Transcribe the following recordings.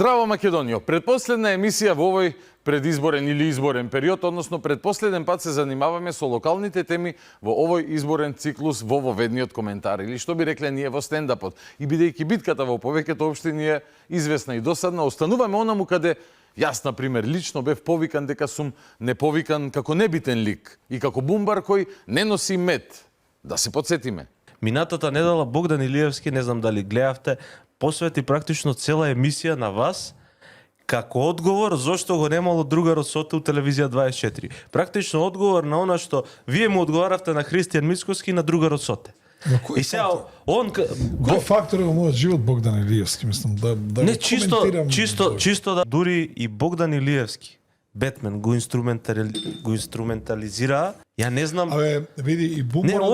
Здраво Македонијо, предпоследна емисија во овој предизборен или изборен период, односно предпоследен пат се занимаваме со локалните теми во овој изборен циклус во воведниот коментар, или што би рекле ние во стендапот. И бидејќи битката во повеќето општини е известна и досадна, остануваме онаму каде јас, на пример, лично бев повикан дека сум неповикан како небитен лик и како бумбар кој не носи мед. Да се подсетиме. Минатата недела Богдан Илиевски, не знам дали гледавте, посвети практично цела емисија на вас како одговор зошто го немало другарот Соте у телевизија 24. Практично одговор на она што вие му одговаравте на Христијан Мицкоски и на другарот Соте. И сега он кој фактор е во мојот живот Богдан Илиевски, мислам да не чисто да дури и Богдан Илиевски Бетмен го инструментализира. Ја не знам. Абе, види и бумбарот. Не,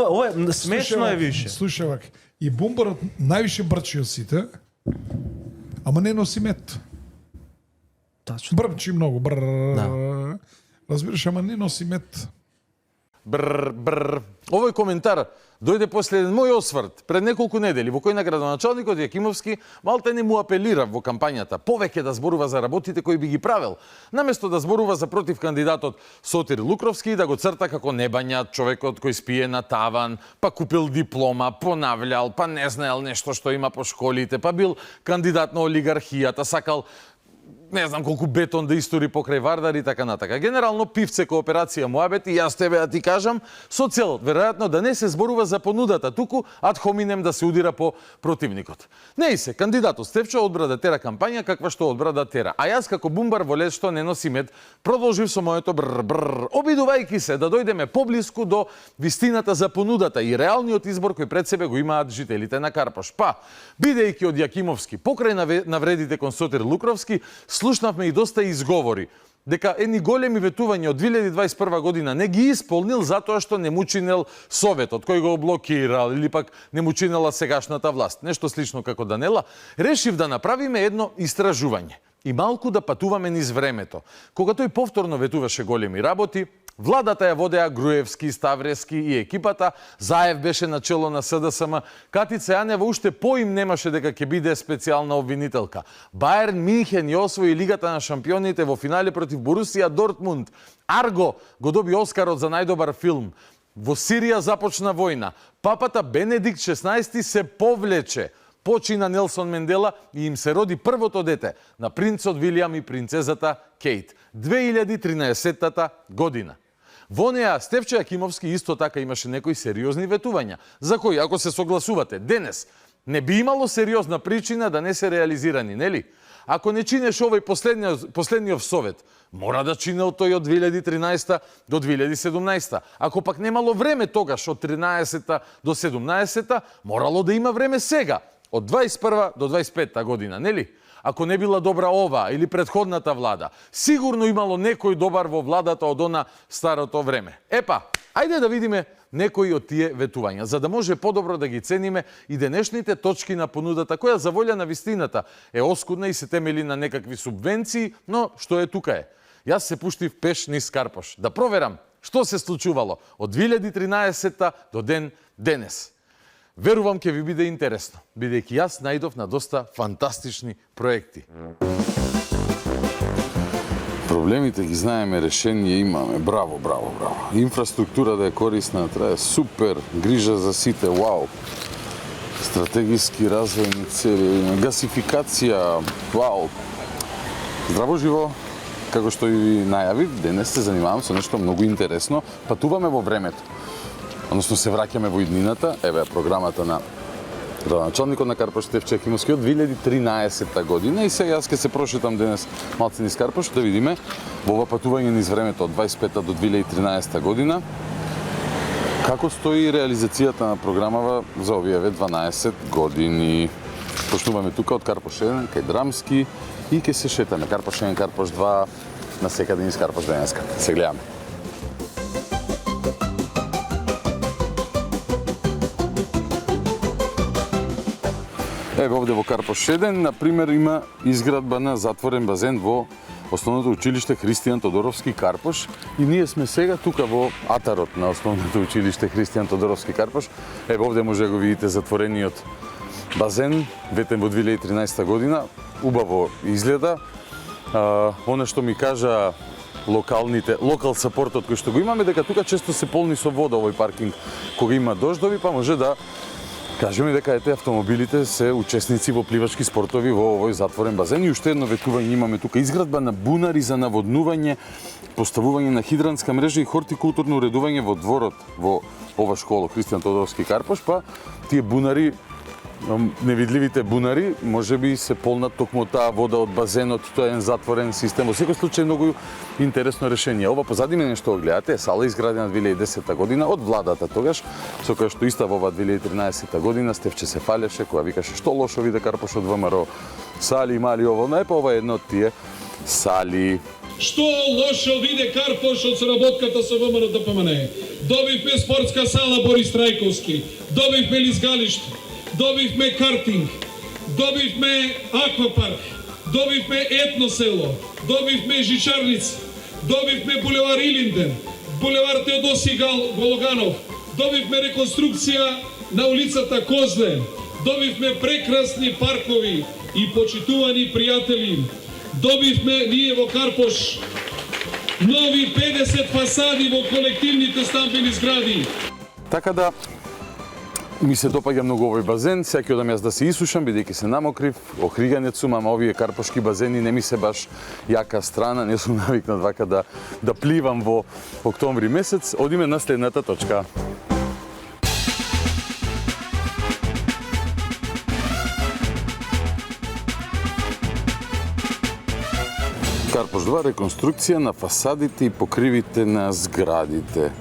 ова смешно е више. Слушај вака, и бумбарот највише брчи од сите, ама не носи мед. Тачно. Брчи многу, Да. Разбираш, ама не носи мед. Овој коментар дојде после еден мој осврт пред неколку недели во кој на градоначалникот Јакимовски малте не му апелира во кампањата повеќе да зборува за работите кои би ги правел, наместо да зборува за против кандидатот Сотир Лукровски и да го црта како небањат човекот кој спие на таван, па купил диплома, понављал, па не знаел нешто што има по школите, па бил кандидат на олигархијата, сакал не знам колку бетон да истори покрај Вардар и така натака. Генерално пивце кооперација муабет и јас тебе да ти кажам со цел веројатно да не се зборува за понудата, туку ад хоминем да се удира по противникот. Не и се, кандидатот Стефчо одбра да тера кампања каква што одбра да тера. А јас како бумбар во лед што не носи мед, продолжив со моето обидувајќи се да дојдеме поблиску до вистината за понудата и реалниот избор кој пред себе го имаат жителите на Карпош. Па, бидејќи од Јакимовски покрај навредите кон Сотир Лукровски, слушнавме и доста изговори дека едни големи ветувања од 2021 година не ги исполнил затоа што не му чинел советот кој го блокирал или пак не му чинела сегашната власт. Нешто слично како Данела, решив да направиме едно истражување и малку да патуваме низ времето. Кога тој повторно ветуваше големи работи, владата ја водеа Груевски, Ставрески и екипата, Заев беше начело на СДСМ, Катица Јанева уште поим немаше дека ќе биде специјална обвинителка. Бајерн Минхен ја освои Лигата на шампионите во финале против Борусија Дортмунд. Арго го доби Оскарот за најдобар филм. Во Сирија започна војна. Папата Бенедикт XVI се повлече. Почина Нелсон Мендела и им се роди првото дете на принцот Вилијам и принцезата Кейт. 2013 година. Во неа Стефчо Јакимовски исто така имаше некои сериозни ветувања, за кои, ако се согласувате денес, не би имало сериозна причина да не се реализирани, нели? Ако не чинеш овој последниот совет, мора да чинел тој од 2013 до 2017. Ако пак немало време тогаш од 13 до 17, морало да има време сега, од 21 до 25 година, нели? Ако не била добра ова или предходната влада, сигурно имало некој добар во владата од она старото време. Епа, ајде да видиме некои од тие ветувања, за да може подобро да ги цениме и денешните точки на понудата, која за волја на вистината е оскудна и се темели на некакви субвенции, но што е тука е. Јас се пуштив пеш низ Карпош, да проверам што се случувало од 2013 до ден денес. Верувам ќе ви биде интересно, бидејќи јас најдов на доста фантастични проекти. Проблемите ги знаеме, решение имаме. Браво, браво, браво. Инфраструктура да е корисна, трае супер, грижа за сите, вау. Стратегиски развојни цели, гасификација, вау. Здраво живо, како што и ви најавив, денес се занимавам со нешто многу интересно. Патуваме во времето. Односно се враќаме во иднината, еве програмата на градоначалникот на Карпош Стефчо Јакимовски од 2013 година и сега јас ќе се прошетам денес малце низ Карпош да видиме во ова патување низ времето од 25 до 2013 година Како стои реализацијата на програмава за овие 12 години? Почнуваме тука од Карпош 1 кај Драмски и ќе се шетаме Карпош 1, Карпош 2, на секаде низ Карпош денеска. Се гледаме. Еве овде во Карпош 1, например, има изградба на затворен базен во Основното училиште Христијан Тодоровски Карпош и ние сме сега тука во атарот на Основното училиште Христијан Тодоровски Карпош. Еве овде може да го видите затворениот базен, ветен во 2013 година, убаво изгледа. Она што ми кажа локал сапортот кој што го имаме, дека тука често се полни со вода овој паркинг кога има дождови, па може да кажеме дека ете автомобилите се учесници во пливачки спортови во овој затворен базен. И уште едно ветување имаме тука, изградба на бунари за наводнување, поставување на хидранска мрежа и хортикултурно уредување во дворот во ова школа Христијан Тодоровски Карпош, па тие бунари, невидливите бунари, можеби се полнат токму таа вода од базенот, тоа е еден затворен систем. Во секој случај многу интересно решение. Ова позади мене што го гледате е сала изградена 2010 година од владата тогаш, со која што иста во ова 2013 година Стефче се фалеше, која викаше што лошо виде Карпош од ВМРО. Сали имали ово, не па ова е едно од тие сали. Што лошо виде Карпош од соработката со ВМРО ДПМН? Добивме спортска сала Борис Трајковски, добивме лизгалиште, добивме картинг, добивме аквапарк, добивме етносело, добивме жичарница, добивме булевар Илинден, булевар Теодоси Гологанов, добивме реконструкција на улицата Козле, добивме прекрасни паркови и почитувани пријатели, добивме ние во Карпош нови 50 фасади во колективните стамбени згради. Така да ми се допаѓа многу овој базен, сега ќе одам јас да се исушам, бидејќи се намокрив, охриганец сум, ама овие карпошки базени не ми се баш јака страна, не сум навикнат вака да пливам во октомври месец. Одиме на следната точка. Карпош 2, реконструкција на фасадите и покривите на зградите.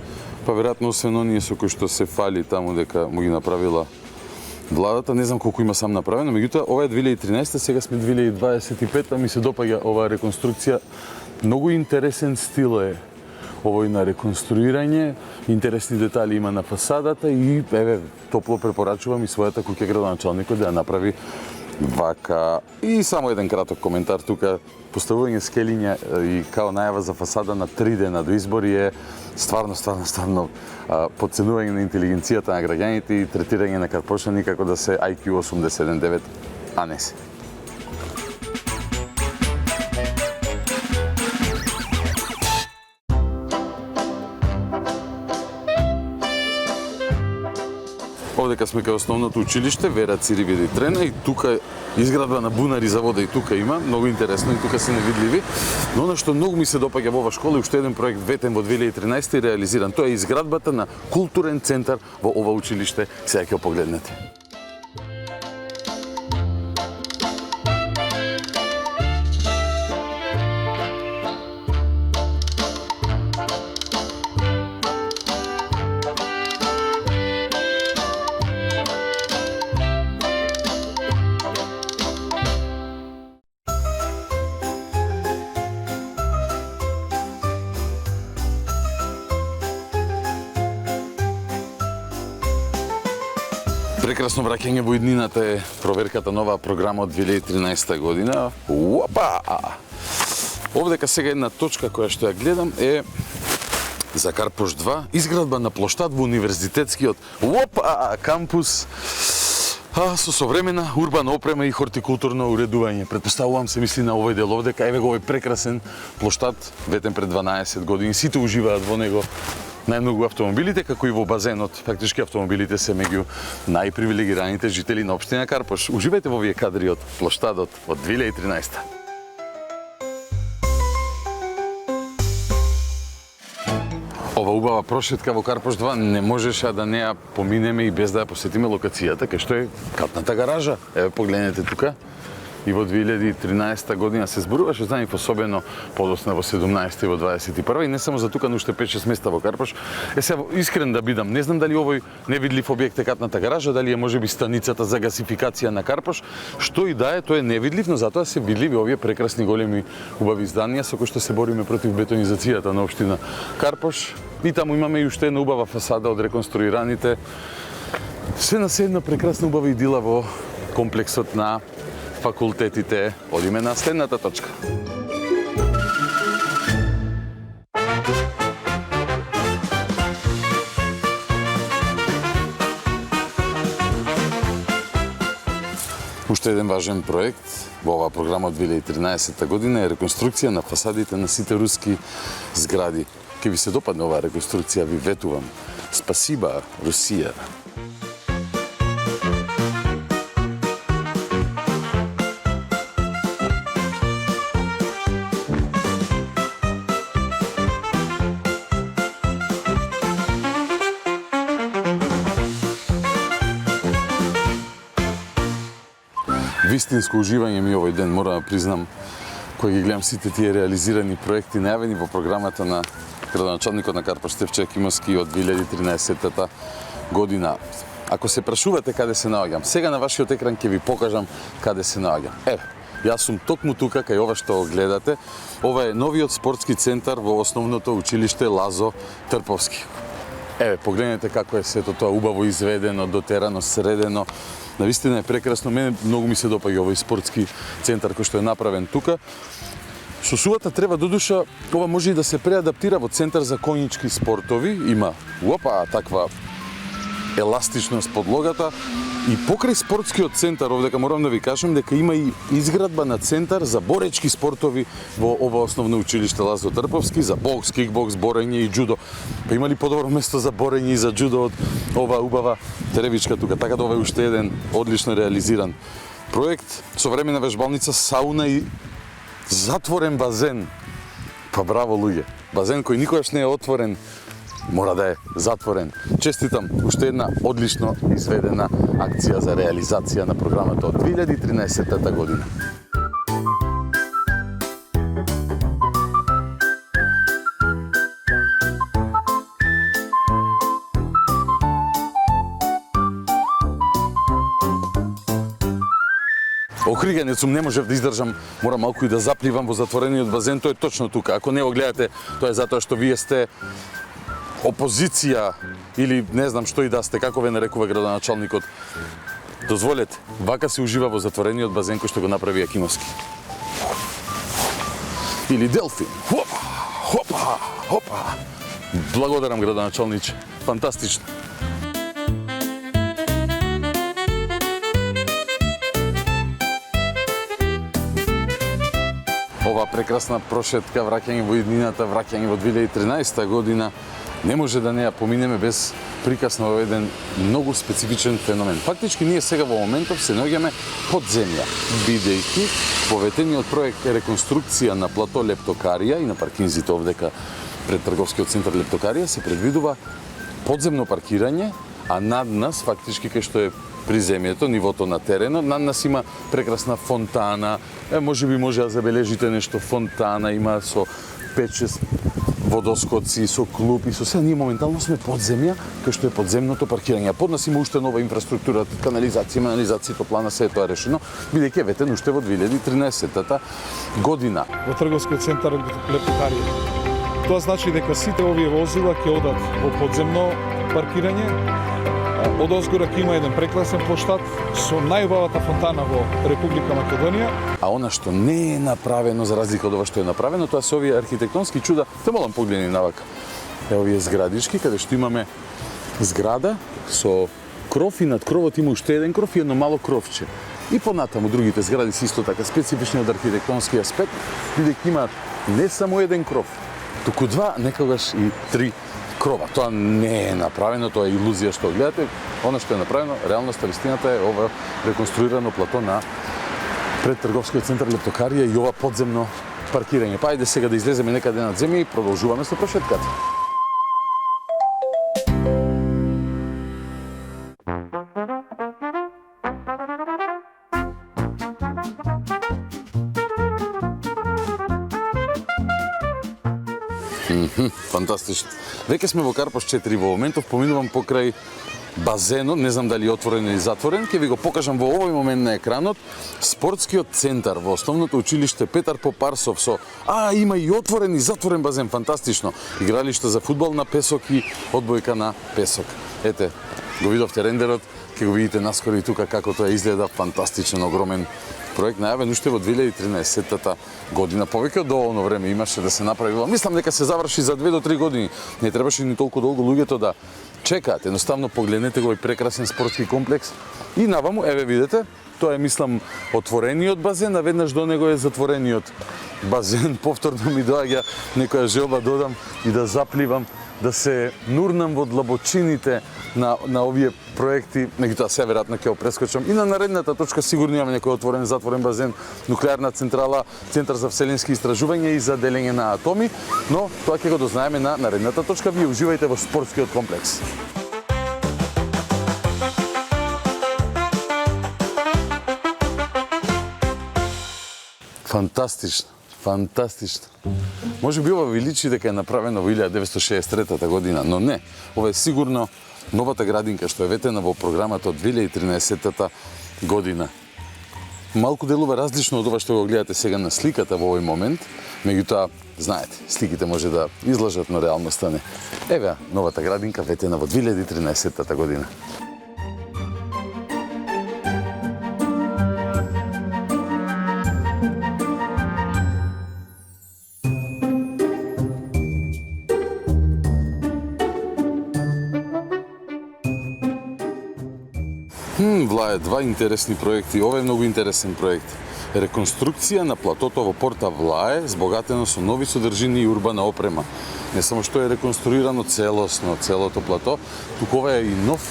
Па веројатно освен оние со кои што се фали таму дека му ги направила владата, не знам колку има сам направено, меѓутоа ова е 2013, сега сме 2025, ми се допаѓа оваа реконструкција. Многу интересен стил е овој на реконструирање, интересни детали има на фасадата и еве топло препорачувам и својата куќа градоначалникот да ја направи вака. И само еден краток коментар тука, поставување скелиња и као најава за фасада на 3 дена до избори е стварно подценување на интелигенцијата на граѓаните и третирање на Карпошани како да се IQ 87-9, а не се. Овдека сме кај Основното училиште Вера Циривиди Трена и тука изградба на бунари за вода и тука има, многу интересно и тука се невидливи. Но она што многу ми се допаѓа во ова школа е уште еден проект ветен во 2013 и реализиран. Тоа е изградбата на културен центар во ова училиште. Сега ќе го погледнете. Прекрасно враќање во иднината е проверката на оваа програма од 2013 година. Уапа! Овдека сега една точка која што ја гледам е за Карпош 2, изградба на плоштад во универзитетскиот кампус со современа урбана опрема и хортикултурно уредување. Претпоставувам се мисли на овој дел овдека, еве го овој прекрасен плоштад, ветен пред 12 години, сите уживаат во него. Најмногу автомобилите, како и во базенот. Фактички автомобилите се меѓу најпривилегираните жители на општина Карпош. Уживајте во овие кадри од плоштадот од 2013. Ова убава прошетка во Карпош 2 не можеше да не ја поминеме и без да ја посетиме локацијата, кај што е катната гаража. Еве погледнете тука. и во 2013 година се зборуваше за нив, особено подосна во 17 и во 21 и не само за тука, но уште 5-6 места во Карпаш. Сега искрен да бидам, не знам дали овој невидлив објект е катната гаража, дали е можеби станицата за гасификација на Карпаш, што и да е, тоа е невидлив, но затоа се видливи овие прекрасни големи убави зданија со кои што се бориме против бетонизацијата на општина Карпаш. И таму имаме и уште една убава фасада од реконструираните. Се на се една прекрасна убава идила во комплексот на факултетите. Одиме на следната точка. Уште еден важен проект во оваа програма од 2013 година е реконструкција на фасадите на сите руски згради. Ке ви се допадне оваа реконструкција, ви ветувам. Спасиба, Русија! Вистинско уживање ми овој ден, морам да признам, кој ги гледам сите тие реализирани проекти најавени во програмата на градоначалникот на Карпаш Стефчо Јакимовски од 2013 година. Ако се прашувате каде се наоѓам, сега на вашиот екран ќе ви покажам каде се наоѓам. Еве, јас сум токму тука кај ова што гледате. Ова е новиот спортски центар во основното училиште Лазо Трповски. Еве, погледнете како е сето тоа убаво изведено, дотерано, средено. Навистина е прекрасно, мене многу ми се допаѓа овој спортски центар кој што е направен тука. Со сувата треба додуша, ова може и да се преадаптира во центар за конјички спортови, има таква еластичност подлогата и покрај спортскиот центар овдека морам да ви кажам дека има и изградба на центар за боречки спортови во ова основно училиште Лазо Трповски за бокс, кикбокс, борење и џудо. Па има ли подобро место за борење и за џудо од ова убава теревичка тука, така да ова е уште еден одлично реализиран проект, современа вежбалница, сауна и затворен базен. Па браво луѓе, базен кој никогаш не е отворен, мора да е затворен. Честитам, уште една одлично изведена акција за реализација на програмата од 2013 година. Окриганец сум, не можев да издржам, морам малку и да запливам во затворениот базен, тоа е точно тука. Ако не го гледате, тоа е затоа што вие сте опозиција или не знам што и да сте, како ве нарекува градоначалникот. Дозволете, вака се ужива во затворениот базен кој што го направи Јакимовски. Или Делфин. Хопа, хопа, хопа. Благодарам градоначалниче. Фантастично. Ова прекрасна прошетка, враќање во иднината, враќање во 2013 година, не може да не ја поминеме без приказ на еден многу специфичен феномен. Фактички ние сега во моментов се наоѓаме под земја, бидејќи поветениот проект е реконструкција на плато Лептокарија и на паркинзите овдека пред трговскиот центар Лептокарија се предвидува подземно паркирање, а над нас фактички кај што е приземјето, нивото на теренот, над нас има прекрасна фонтана, можеби може да забележите нешто, фонтана има со 5-6 водоскоци, со клуб и со се. Ние моментално сме под земја, кај што е подземното паркирање. Под нас има уште нова инфраструктура, канализација, канализација, топлана, се тоа е решено, бидејќи е ветен уште во 2013 година. Во трговскиот центар Лептокарија. Тоа значи дека сите овие возила ќе одат во подземно паркирање. Од озгора ќе има еден прекрасен плоштад со најубавата фонтана во Република Македонија. А она што не е направено, за разлика од ова што е направено, тоа се овие архитектонски чуда. Те молам погледни навака. Овие зградишки, каде што имаме зграда со кров и над кровот има уште еден кров и едно мало кровче. И понатаму другите згради се исто така специфични од архитектонски аспект, бидејќи имаат не само еден кров, туку два, некогаш и три крова. Тоа не е направено, тоа е илузија што гледате. Она што е направено, реалноста, вистината е ова реконструирано плато на пред трговскиот центар Лептокарија и ова подземно паркирање. Па ајде сега да излеземе некаде над земја и продолжуваме со прошетката. Фантастично. Веќе сме во Карпош 4 во моментов, поминувам покрај базенот, не знам дали отворен или затворен, ќе ви го покажам во овој момент на екранот, спортскиот центар во основното училиште Петар Попарсов со има и отворен и затворен базен, фантастично. Игралиште за фудбал на песок и одбојка на песок. Ете, го видовте рендерот, ќе го видите наскоро и тука како тоа изгледа, фантастичен, огромен проект, најавен уште во 2013 година. Повеќе од доволно време имаше да се направи. Мислам дека се заврши за 2 до 3 години. Не требаше ни толку долго луѓето да чекаат. Едноставно погледнете го овој прекрасен спортски комплекс и наваму, еве видите, тоа е мислам отворениот базен, а веднаш до него е затворениот базен. Повторно ми доаѓа некоја желба додам и да запливам, да се нурнам во длабочините на овие проекти, меѓутоа се веројатно ќе го прескочам. И на наредната точка сигурно имаме некој отворен затворен базен, нуклеарна централа, центар за вселенски истражувања и за делење на атоми, но тоа ќе го дознаеме на наредната точка. Вие уживајте во спортскиот комплекс. Фантастично. Фантастично. Може би ова ви личи дека е направено во 1963 година, но не. Ова е сигурно новата градинка што е ветена во програмата од 2013 година. Малку делува различно од ова што го гледате сега на сликата во овој момент, меѓутоа, знаете, сликите може да излажат, но реалноста не. Еве новата градинка ветена во 2013 година. Влае, два интересни проекти. Ова е многу интересен проект. Реконструкција на платото во Порта Влае, збогатено со нови содржини и урбана опрема. Не само што е реконструирано целосно целото плато, туку ова е и нов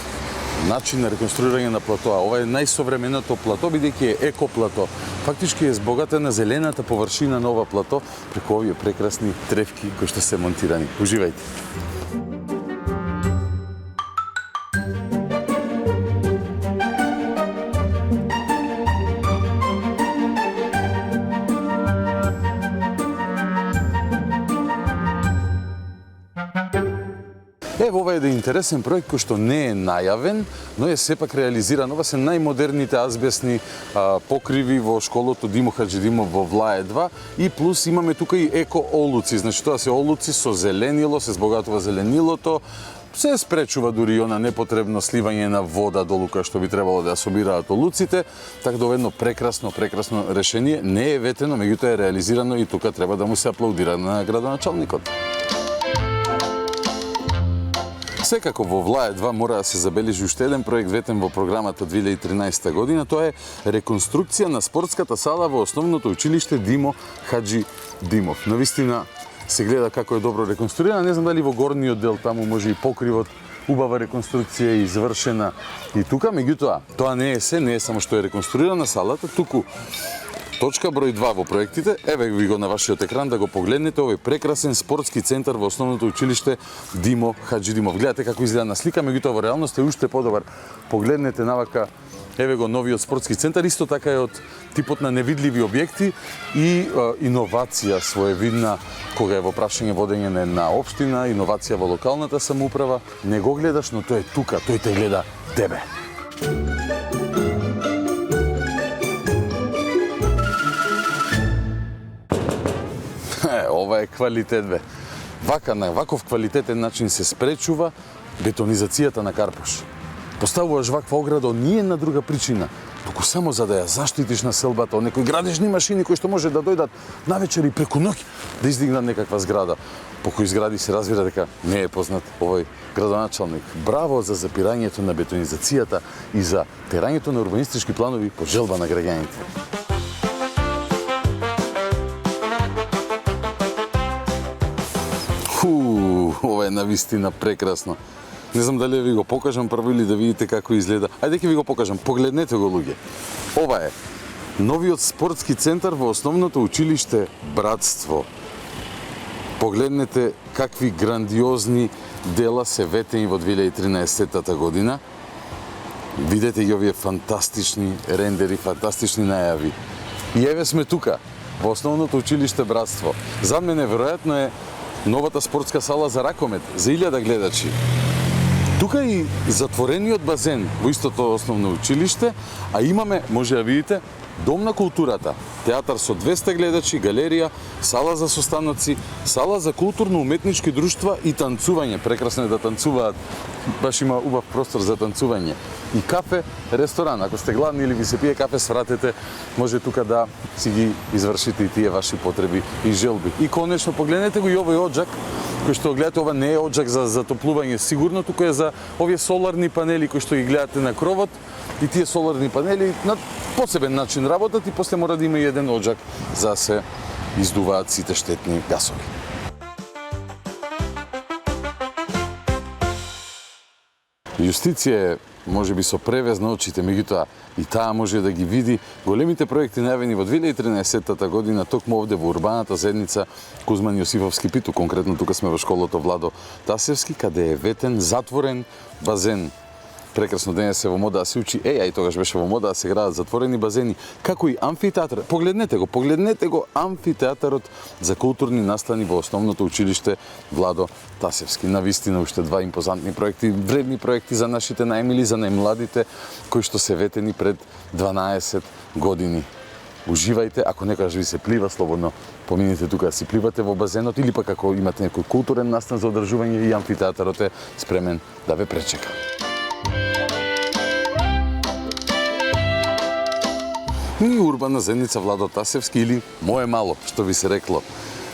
начин на реконструирање на платоа. Ова е најсовременото плато, бидејќи е еко плато. Фактички е збогатена зелената површина на ова плато преку овие прекрасни тревки кои што се монтирани. Уживајте. Ево, ова е еден интересен проект кој што не е најавен, но е сепак реализиран. Ова се најмодерните азбесни покриви во школото Димо Хаџидимов во Влае 2 и плюс имаме тука и еко олуци. Значи тоа се олуци со зеленило, се збогатува зеленилото, се спречува дури и она непотребно сливање на вода долу кај што би требало да ја собираат олуците, така да едно прекрасно решение не е ветено, меѓутоа е реализирано и тука треба да му се аплаудира на градоначалникот. Секако во Влае 2 мора да се забележи уште еден проект ветен во програмата 2013 година, тоа е реконструкција на спортската сала во основното училиште Димо Хаџидимов. Навистина се гледа како е добро реконструирана, не знам дали во горниот дел таму може и покривот, убава реконструкција е извршена и тука, меѓутоа тоа не е се, не е само што е реконструирана салата, туку точка број 2 во проектите, еве ви го на вашиот екран да го погледнете овој прекрасен спортски центар во основното училиште Димо Хаџидимов. Гледате како изгледа на слика, меѓутоа во реалност е уште подобар. Погледнете навака, еве го новиот спортски центар, исто така е од типот на невидливи објекти и иновација своевидна кога е во прашање водење на општина, иновација во локалната самоуправа. Не го гледаш, но тој е тука, тој те гледа тебе. Ова е квалитет, бе. На ваков квалитетен начин се спречува бетонизацијата на Карпош. Поставуваш ваква ограда не е на друга причина, туку само за да ја заштитиш населбата од некои градежни машини кои што може да дојдат навечер и преку ноќ да издигнат некаква зграда. По кои згради се разбира дека не е познат овој градоначалник. Браво за запирањето на бетонизацијата и за терањето на урбанистички планови по желба на граѓаните. Ова е навистина прекрасно. Не знам дали ви го покажам прво или да видите како изгледа. Ајде ќе ви го покажам. Погледнете го, луѓе. Ова е новиот спортски центар во основното училиште Братство. Погледнете какви грандиозни дела се ветени во 2013 година. Видете ги овие фантастични рендери, фантастични најави. И еве сме тука, во основното училиште Братство. За мене веројатно е новата спортска сала за ракомет за 1000 гледачи. Тука и затворениот базен во истото основно училиште, а имаме, може да видите, Дом на културата, театар со 200 гледачи, галерија, сала за состаноци, сала за културно-уметнички друштва и танцување. Прекрасно е да танцуваат, баш има убав простор за танцување. И кафе, ресторан. Ако сте гладни или ви се пие кафе, свратете, може тука да си ги извршите и тие ваши потреби и желби. И конечно, погледнете го и овој оджак, кој што гледате, ова не е оджак за затоплување, сигурно тука е за овие соларни панели кои што ги гледате на кровот, и тие соларни панели на посебен начин работат и после мора да има и еден оджак за да се издуваат сите штетни гасови. Јустиција е можеби со превез на очите, меѓутоа и таа може да ги види големите проекти најавени во 2013 година токму овде во урбаната заедница Кузман Јосифовски Питу, конкретно тука сме во школото Владо Тасевски, каде е ветен затворен базен. Прекрасно денес се во мода да се учи, а и тогаш беше во мода да се градат затворени базени, како и амфитеатар. Погледнете го амфитеатарот за културни настани во основното училиште Владо Тасевски. Навистина уште два импозантни проекти, вредни проекти за нашите најмили, за најмладите, кои што се ветени пред 12 години. Уживајте, ако некогаш ви се плива, слободно поминете тука да си пливате во базенот или пак ако имате некој културен настан за одржување и амфитеатарот е спремен да ве пречека. И урбана заедница Владо Тасевски или Мое мало, што ви се рекло.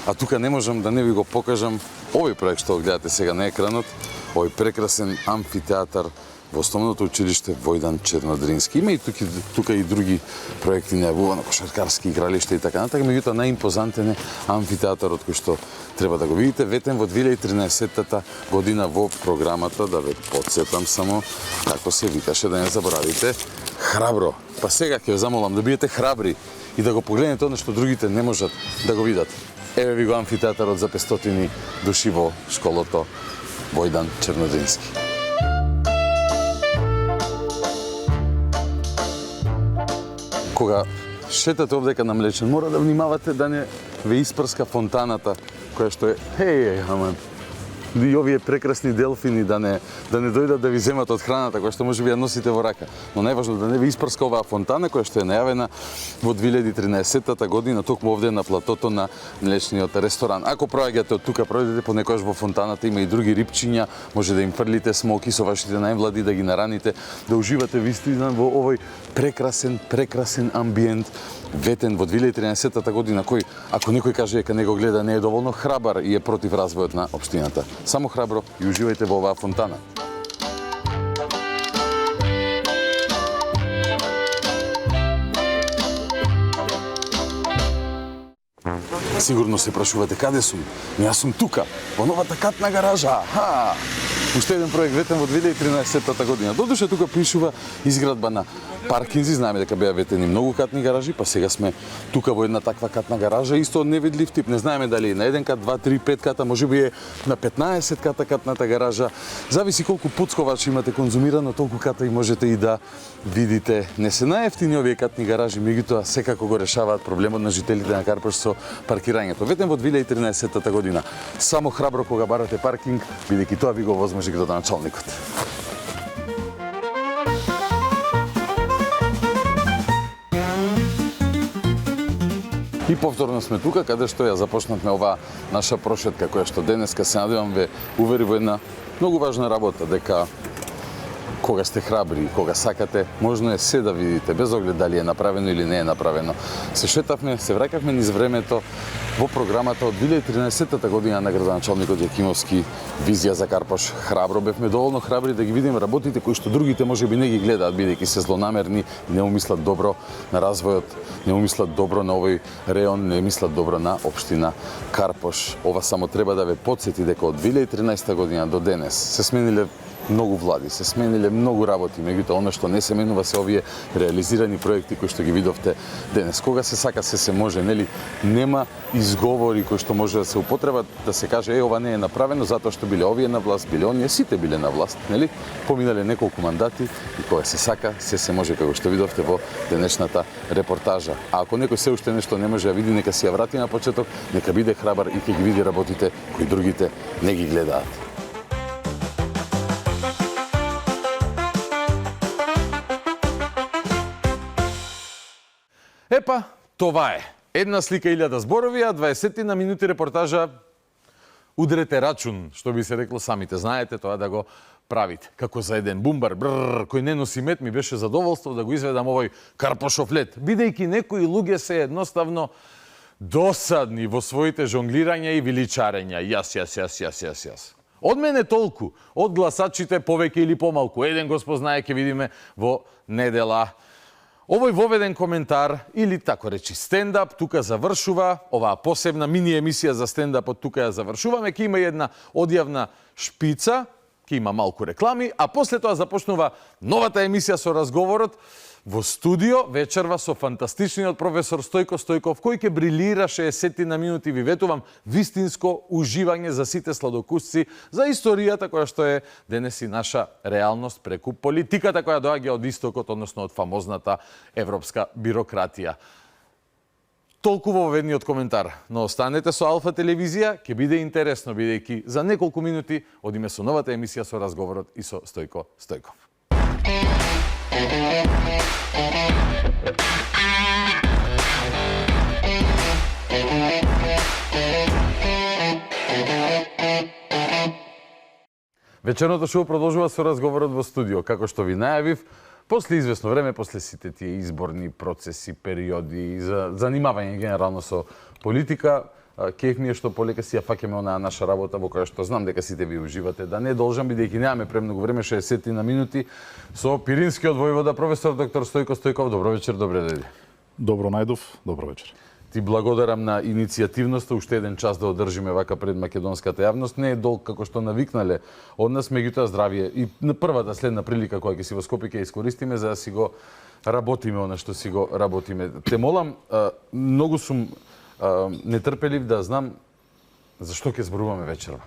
А тука не можам да не ви го покажам овој проект што го гледате сега на екранот, овој прекрасен амфитеатар во основното училиште Војдан Чернодрински. Има и тука и други проекти најавувано, кошаркарски игралишта и така натака, меѓутоа најимпозантен е амфитеатарот кој што треба да го видите, ветен во 2013 година во програмата, да ве подсетам само како се викаше, да не заборавите, Храбро. Па сега ќе ве замолам да бидете храбри и да го погледнете оно што другите не можат да го видат. Еве ви го амфитеатарот за 500 души во школото Војдан Чернодрински. Кога шетате овдека на Млечен, мора да внимавате да не ве испрска фонтаната, која што е, аман, и овие прекрасни делфини да не дојдат да ви земат од храната која што може би ја носите во рака. Но најважно да не ви испрска оваа фонтана која што е најавена во 2013 година токму овде на платото на млечниот ресторан. Ако проаѓате од тука, пројдете понекогаш во фонтаната, има и други рипчиња, може да им фрлите смоки со вашите најмлади, да ги нараните, да уживате вистина во овој прекрасен амбиент ветен во 2013 година, кој, ако некој каже дека не го гледа, не е доволно храбар и е против развојот на општината. Само храбро и уживајте во оваа фонтана. Сигурно се прашувате каде сум, но јас сум тука, во новата катна гаража. Уште еден проект ветен во 2013 година. Додуше тука пишува изградба на паркинзи, знаеме дека беа ветени многу катни гаражи, па сега сме тука во една таква катна гаража, исто од невидлив тип. Не знаеме дали е на 1 кат, 2, 3, 5 ката, можеби е на 15 ката катната гаража. Зависи колку пуцковач имате конзумирано, толку ката и можете и да видите. Не се најефтини овие катни гаражи, меѓутоа секако го решаваат проблемот на жителите на Карпаш со паркирањето. Ветен во 2013 година. Само храбро кога барате паркинг, бидејќи тоа ви го возможи градоначалникот. И повторно сме тука, каде што ја започнавме оваа наша прошетка, која што денеска се надевам ве увери во една многу важна работа, дека кога сте храбри, кога сакате, можно е се да видите, без оглед дали е направено или не е направено. Се шетавме, се враќавме низ времето во програмата од 2013 година на градоначалникот Јакимовски, визија за Карпаш. Храбро бевме, доволно храбри да ги видиме работите кои што другите можеби не ги гледаат, бидејќи се злонамерни, не умислат добро на развојот, не умислат добро на овој реон, не мислат добро на општина Карпаш. Ова само треба да ве потсети дека од 2013 година до денес се смениле многу влади, се смениле многу работи, меѓутоа она што не се менува се овие реализирани проекти кои што ги видовте денес. Кога се сака се може, нели? Нема изговори кои што може да се употребат да се каже ова не е направено затоа што биле овие на власт, биле оние, сите биле на власт, нели? Поминале неколку мандати и кога се сака се може, како што видовте во денешната репортажа. А ако некој се уште нешто не може да види, нека си ја врати на почеток, нека биде храбар и ќе ги види работите кои другите не ги гледаат. Епа, това е. Една слика 1000 зборови, а 20 на минути репортажа удрете рачун, што би се рекло, самите знаете тоа да го правите. Како за еден бумбар, кој не носи мет, ми беше задоволство да го изведам овој Карпошов лет, бидејќи некои луѓе се едноставно досадни во своите жонглирања и величарења. Јас. Од мене толку, од гласачите повеќе или помалку. Еден го спознае, ќе видиме во недела. Овој воведен коментар, или тако речи стендап, тука завршува, оваа посебна мини емисија за стендапот тука ја завршуваме, ќе има една одјавна шпица, ќе има малку реклами, а после тоа започнува новата емисија со разговорот во студио вечерва со фантастичниот професор Стојко Стојков, кој ќе брилира 60 на минути, ви ветувам, вистинско уживање за сите сладокусци, за историјата која што е денес и наша реалност преку политиката која доаѓа од истокот, односно од фамозната европска бирократија. Толку во воведниот коментар, но останете со Алфа телевизија, ќе биде интересно, бидејќи за неколку минути одиме со новата емисија со разговорот и со Стојко Стојков. Вечерното шоу продолжува со разговорот во студио, како што ви најавив, после известно време, после сите тие изборни процеси, периоди, за занимавање генерално со политика, кеф ми е што полека си ја фаќаме онаа наша работа во која што знам дека сите ви уживате, да не должам, бидејќи немаме премногу време, 60 на минути, со пиринскиот војвода, професор доктор Стојко Стојков. Добро вечер, добре дојде. Добро најдов, добро вечер. Ти благодарам на иницијативноста, уште еден час да одржиме вака пред македонската јавност. Не е долг како што навикнале од нас, меѓутоа здравие. И на првата следна прилика која ќе си во Скопје ќе искористиме за да си го работиме она што си го работиме. Те молам, многу сум нетрпелив да знам зашто ќе зборуваме вечерва.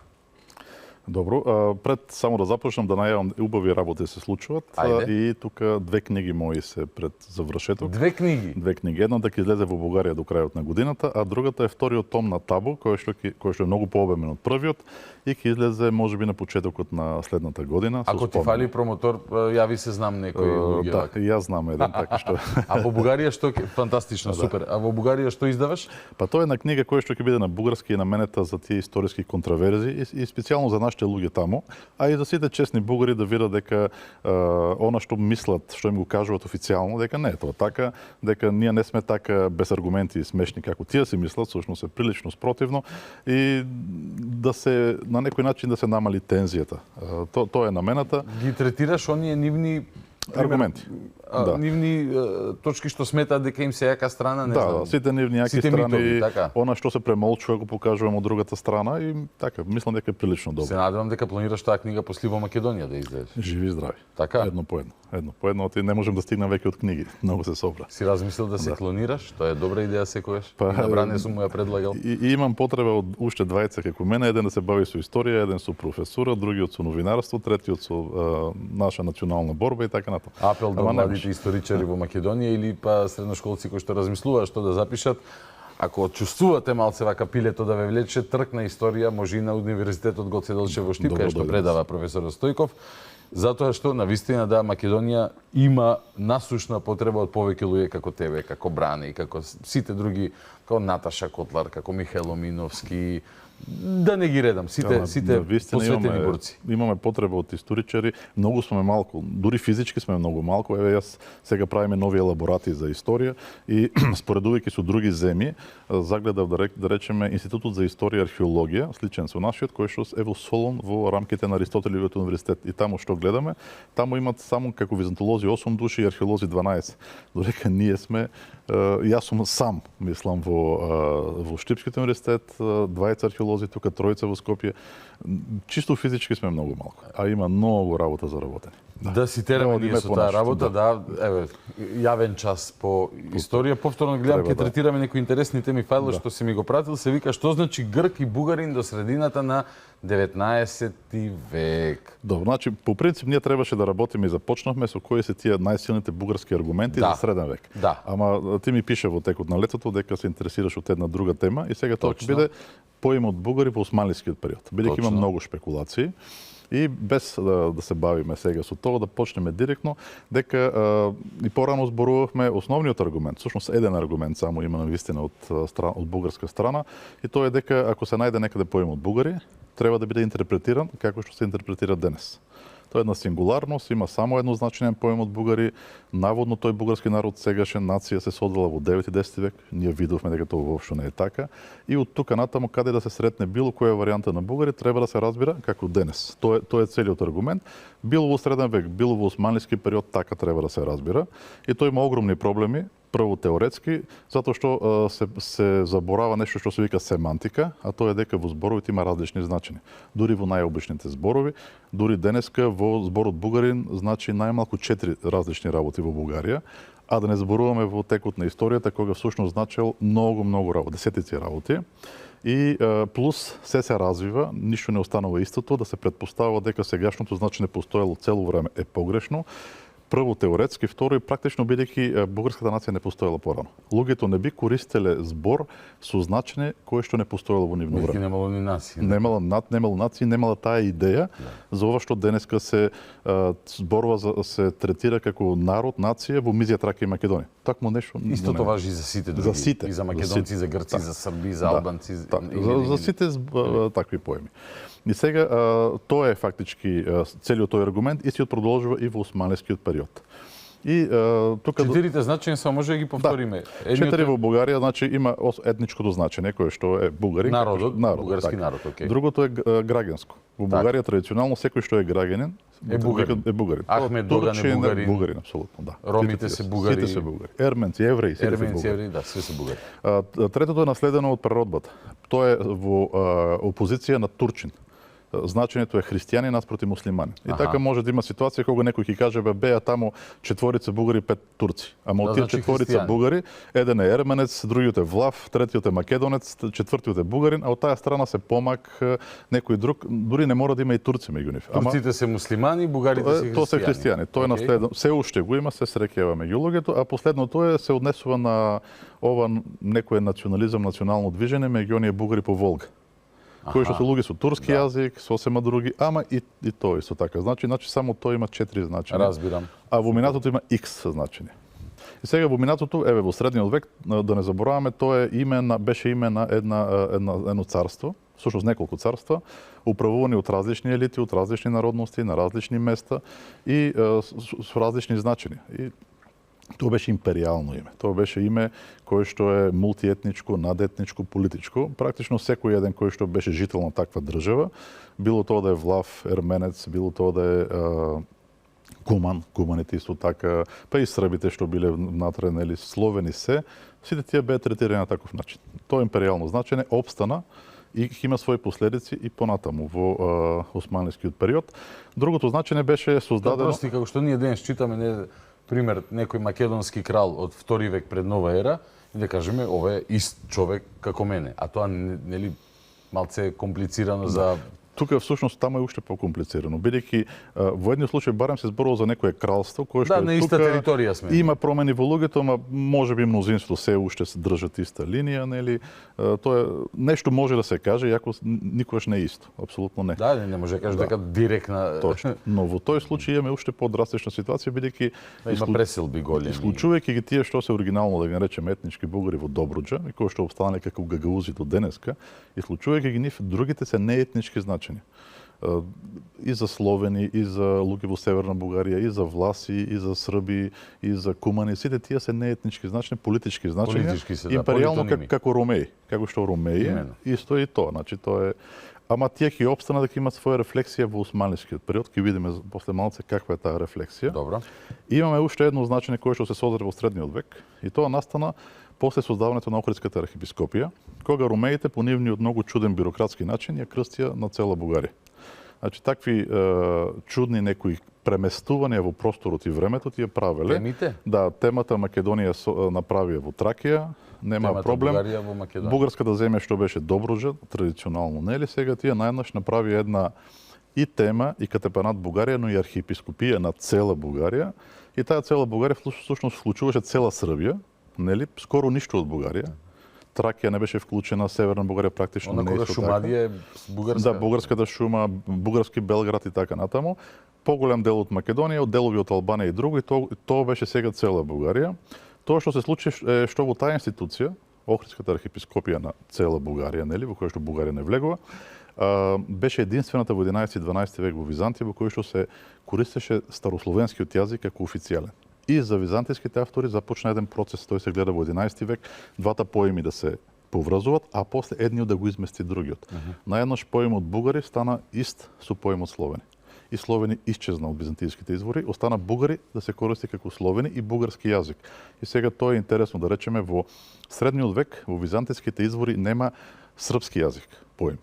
Добро, пред само да започнам да најавам, убави работи се случуваат. Ајде. И тука 2 книги мои се пред завршеток. 2 книги? 2 книги. Едната ќе излезе во Бугарија до крајот на годината, а другата е вториот том на Табу, кој што е многу пообемен од првиот и ќе излезе можеби на почетокот на следната година. Ако ти фали промотор, јави се, знам некои луѓе. Да, и јас знам еден така што. А во Бугарија што фантастично, супер. А во Бугарија што издаваш? Па тоа е една книга која што ќе биде на бугарски и наменета за тие историски контраверзи и специјално за нашите луѓе таму, а и за сите честни бугари да видат дека она што мислат, што им го кажуваат официјално, дека не е тоа така, дека ние не сме така без аргументи и смешни како тие си мислат, всушност е прилично спротивно и да се на некој начин да се намали тензијата. Тоа е намената. Ги третираш оние нивни аргументи. Да. Нивни точки што сметаат дека им се јака страна, не знам. Да, сите нивни јаки сите страни, митови, така. Она што се премолчува го покажувам од другата страна и така, мислам дека е прилично добро. Се надевам дека планираш таа книга после во Македонија да излезеш. Живи и здрави. Така? Едно по едно, ти не можем да стигнам веќе од книги, многу се собра. Си размислил да се клонираш? Тоа е добра идеја секогаш. Па, На Бране сум му ја предлагал. И имам потреба од уште двајца како мене, еден да се бави со историја, еден со професура, другиот со новинарство, третиот со наша национална борба и така натаму. Апел до младите историчари во Македонија или па средношколци кои што размислуваат што да запишат, ако чувствувате малце вака пилето да ве влече, трк на историја може и на Универзитетот Гоце Делчев во Штип, кај што предава професор Стојков, затоа што навистина да Македонија има насушна потреба од повеќе луѓе како тебе, како Бране и како сите други, како Наташа Котлар, како Михаил Миновски, да не ги редам, сите посветени борци. Имаме потреба од историчари, многу сме малку, дури физички сме многу малку. Еве јас сега правиме нови елаборати за историја и споредувајќи со други земји, загледав да речеме Институтот за историја и археологија, сличен со нашиот, кој што е во Солон во рамките на Аристотелевиот универзитет. И таму што гледаме, таму имат само како византолози 8 души и археолози 12. Додека ние сме, јас сум сам, мислам, во Штипскиот универзитет, 20 археолози вози, тука тројца во Скопје. Чисто физички сме многу малку, а има многу работа за работење. Да си тераме ние со таа работа, да, еве, јавен час по историја. Повторно гледам, ќе третираме некои интересни теми. Фајло што си ми го пратил, се вика што значи грк и бугарин до средината на 19 век. Добро, значи по принцип ние требаше да работиме и започнавме со кои се тие најсилните бугарски аргументи за среден век. Да. Ама ти ми пише во текот на летото дека се интересираш од една друга тема и сега тоа ќе биде поим од бугари во османлискиот период. Бидејќи има многу шпекулации. И без да се бавиме сега со тоа, да почнеме директно, дека и порано зборувавме основниот аргумент, всушност еден аргумент само има на вистина од бугарска страна, и тоа е дека ако се најде некаде поим од бугари, треба да биде интерпретиран како што се интерпретира денес. Тоа е една сингуларност, има само еднозначен поем од бугари. Наводно тој бугарски народ сегашен нација се создала во 9 и 10 век. Ние видовме дека тоа воопшто не е така. И од тука натаму каде да се сретне било која варијанта на бугари треба да се разбира како денес. Тоа е целиот аргумент. Било во среден век, било во османлиски период, така треба да се разбира. И тој има огромни проблеми. Прво теоретски, затоа што се заборава нешто што се вика семантика, а тоа е дека во зборовите има различни значења. Дури во најобичните зборови, дури денеска во зборот бугарин значи најмалку 4 различни работи во Бугарија, а да не зборуваме во текот на историјата кога всушност значел многу работи, десетици работи. И плюс се развива, ништо не останува истото, да се претпоставува дека сегашното значење постоело цело време е погрешно. Прво теоретски, второ и практично бидејќи бугарската нација не постоела порано. Луѓето не би користеле збор со значење кое што не постоело во нивно време. Немало ни нација. Немало нација, немала таа идеја за ова што денеска се зборува се третира како народ, нација во Мизија, Трака и Македонија. Такмо нешто. Истото важи за сите други. За сите. И за македонци, за грци, за срби, за албанци. За сите такви поеми. И сега тоа е фактички целиот тој аргумент, истиот продолжува и во османлискиот период. И тука четирите значења само може да ги повториме. Четири во Бугарија, значи има етничкото значење кое што е бугарин, народот, бугарски народ, окей. Другото е граѓанско. Во Бугарија традиционално секој што е граѓанин е бугарин. Ахмед Доган е бугарин. Бугарин, апсолутно, да. Ромите се бугари. Сите се бугари. Ерменци, евреи, сите се бугари. Да, све се бугари. Третото е наследено од природбата. Тоа е во опозиција на турчин. Значењето е христијани наспроти муслимани. И така може да има ситуација кога некој ќе каже беа таму четворица бугари, 5 турци. Ама од тие четворица бугари, еден е ерменец, другиот е влав, третиот е македонец, четвртиот е бугарин, а од таа страна се помак некој друг, дури не мора да има и турци меѓу нив. Турците се муслимани, бугарите се христијани. Тоа се христијани. Тоа е наследено. Се уште го има, се среќава меѓу луѓето, а последното е се однесува на ова некој национализам, национално движење меѓу оние бугари по Волга. Кои што се луѓе со турски јазик, сосема други, ама и тоа исто така. Значи само тоа има 4 значења. Разбирам. А во минатото има X значење. И сега во минатото, еве во средниот век, да не забораваме, тоа беше име на едно царство, всушност неколку царства, управувани од различни елити, од различни народности, на различни места и со различни значења. И тоа беше империјално име. Тоа беше име кое што е мултиетничко, надетничко, политичко. Практично секој еден кој што беше жител на таква држава, било тоа да е влав, ерменец, било тоа да е куманите исто така, па и србите што биле внатре, нели, словени се, сите тие беа третирани на таков начин. Тоа империјално значење опстана и има своји последици и понатаму во османлискиот период. Другото значење беше создадено... Прости, како што ние денес читаме, пример, некој македонски крал од 2 век пред нова ера, и да кажеме, ова е ист човек како мене. А тоа, нели, малце комплицирано за... Тука всушност таму е уште покомплицирано, бидејќи во едниот случај барем се зборува за некое кралство кое што на иста територија сме. Има промени во луѓето, ама можеби мнозинство се уште се држат иста линија, нели? Тоа е нешто може да се каже, иако никогаш не е исто, апсолутно не. Да, не може да кажеш дека директна. Точно. Но во тој случај имаме уште подрастична ситуација, бидејќи има преселби големи. Исклучувајќи ги тие што се оригинално да ги наречеме етнички бугари во Добруџа, и кои што опстанале како гагаузи до денеска, исклучувајќи ги нив, другите се неетнички значења. И за словени, и за луѓе во Северна Бугарија, и за власи, и за срби, и за кумани, сите тие се неетнички значења, политички значења, империјално како ромеи, како што ромеи, исто и тоа, значи тоа е. Ама тие ќе опстанат дека имаат своја рефлексија во османлискиот период, ќе видиме после малце каква е таа рефлексија. Добро. Имаме уште едно значење кое што се создаде во средниот век, и тоа настана после создаването на Охридската архиепископија, кога ромеите по нивниот многу чуден бирократски начин ја крстија на цела Бугарија. Значи, такви чудни некои преместувања во просторот и времето тие правеле. Темите? Да, темата Македонија направија во Тракија, нема Темата проблем. Бугарија во Македонија. Бугарската земја што беше Добруджа, традиционално, нели, сега тие најнаш направи една и тема и катепанат Бугарија, но и архиепископија на цела Бугарија. И таа цела Бугарија всушност вклучуваше цела Србија, нели, скоро ништо од Бугарија. Тракија не беше вклучена, Северна Бугарија практично не Кога исто Шумадија е бугарска. Да, бугарската Шума, бугарски Белград и така натаму. Поголем дел од Македонија, делови од Албанија и друго, и тоа беше сега цела Бугарија. Тоа што се случи е што во таа институција, Охридската архиепископија на цела Бугарија, нели, во која што Бугарија не влегува, беше единствената во 11 и 12 век во Византија во кој што се користеше старословенскиот јазик како официјален. И за византиските автори започна еден процес, тој се гледа во 11 век, двата поеми да се поврзуваат, а после едниот да го измести другиот. Наеднаш поемот бугари стана ист со поемот словени. И словени исчезна од византиските извори, остана бугари да се користи како словени и бугарски јазик. И сега тоа е интересно да речеме, во средниот век во византиските извори нема српски јазик поем.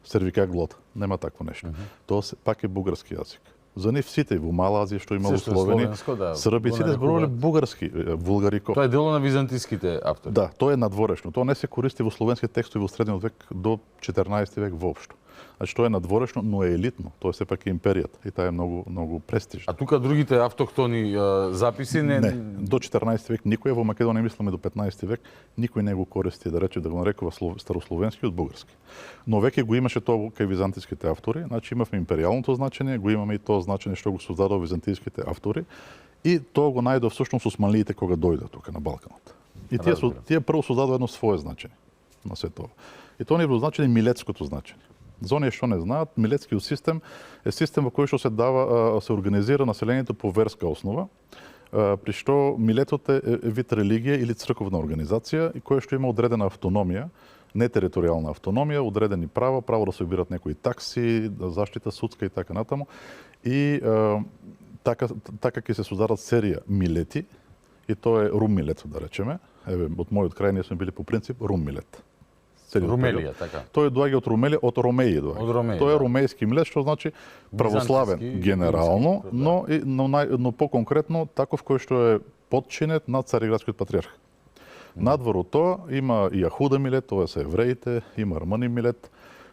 Сервикаглот, нема такво нешто. Тоа пак е бугарски јазик. За нив сите во Мала Азија што имало Се што е словени, словенско, да, срби, го сите зборувале бугарски, вулгарико. Тоа е дело на византиските автори. Да, тоа е надворешно. Тоа не се користи во словенски текстови во средниот век до 14 век воопшто. Значи тоа е надворешно, но е елитно. Тоа е сепак империјата и таа е многу престижна. А тука другите автохтони записи не До 14 век никој во Македонија, мислиме до 15 век, никој не го користи да рече да го нарекува старословенски од бугарски. Но веќе го имаше тоа кај византиските автори, значи имавме империјалното значење, го имаме и тоа значење што го создадоа византиските автори и тоа го најдов всушност османлиите кога дојдоа тука на Балканот. И тие прво создадоа едно свое значење на се тоа. И тоа не е значење милетското значење. За оние што не знаат, милетскиот систем е систем во кој што се дава, се организира населението по верска основа, при што милетот е вид религија или црковна организација и која што има одредена автономија, нетериторијална автономија, одредени права, право да се убират некои такси, заштита судска и така натаму. И така ќе се создадат серија милети, и тоа е рум милет, да речеме. Еве, од мојот крај ние сме били по принцип рум милет. Румелија, така. Тој доаѓа од Румелија, од Ромеи доаѓа. Од Ромеи, Тој е да. ромејски милет, што значи православен генерално, но по-конкретно таков кој што е подчинет на Цариградскиот патриарх. Надвор од тоа има и Јахуда милет, тоа се евреите, има Армани милет,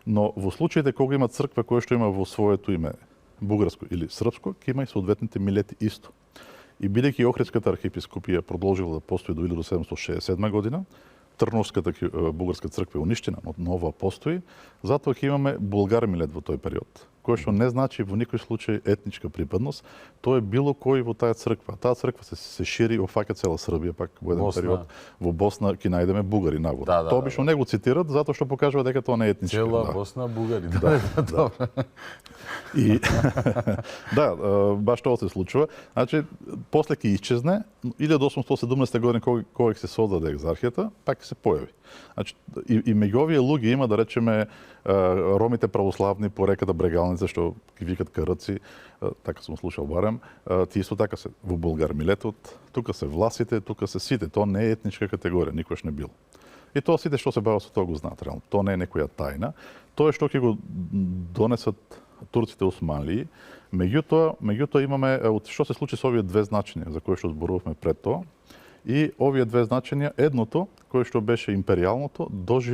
но во случаите кога има црква која што има во своето име бугарско или српско, ќе има и соодветните милети исто. И бидејќи Охридската архиепископија продолжила да постои до 1767 година, Трновската бугарска црква е уништена, но ова постои, затоа ќе имаме булгар милет во тој период, кој што не значи во никој случај етничка припадност, тоа е било кој во таа црква. Таа црква се шири, офаќа цела Србија, пак во еден период. Во Босна ќе најдеме бугари нагоре. Тоа обично не го цитират затоа што покажува дека тоа не е етничка. Цела Босна бугари. И да, баш тоа се случува. Значи, после ќе исчезне, 1817 година кога ќе се создаде екзархијата, пак ќе се појави. Значи, и меѓу овие луѓе има, да речеме, ромите православни по реката Брегалница, што ги викат караци, така сум слушал барем, ти исто така се во Булгар милетот, тука се власите, тука се сите, тоа не е етничка категорија, никош не било. И тоа сите што се бават со тоа го знаат реално. Тоа не е некоја тајна. Тоа е што ќе го донесат турците османлии. Меѓутоа имаме што се случи со овие две значења за кои што зборувавме пред тоа. И овие две значења, едното, кое што беше империјалното,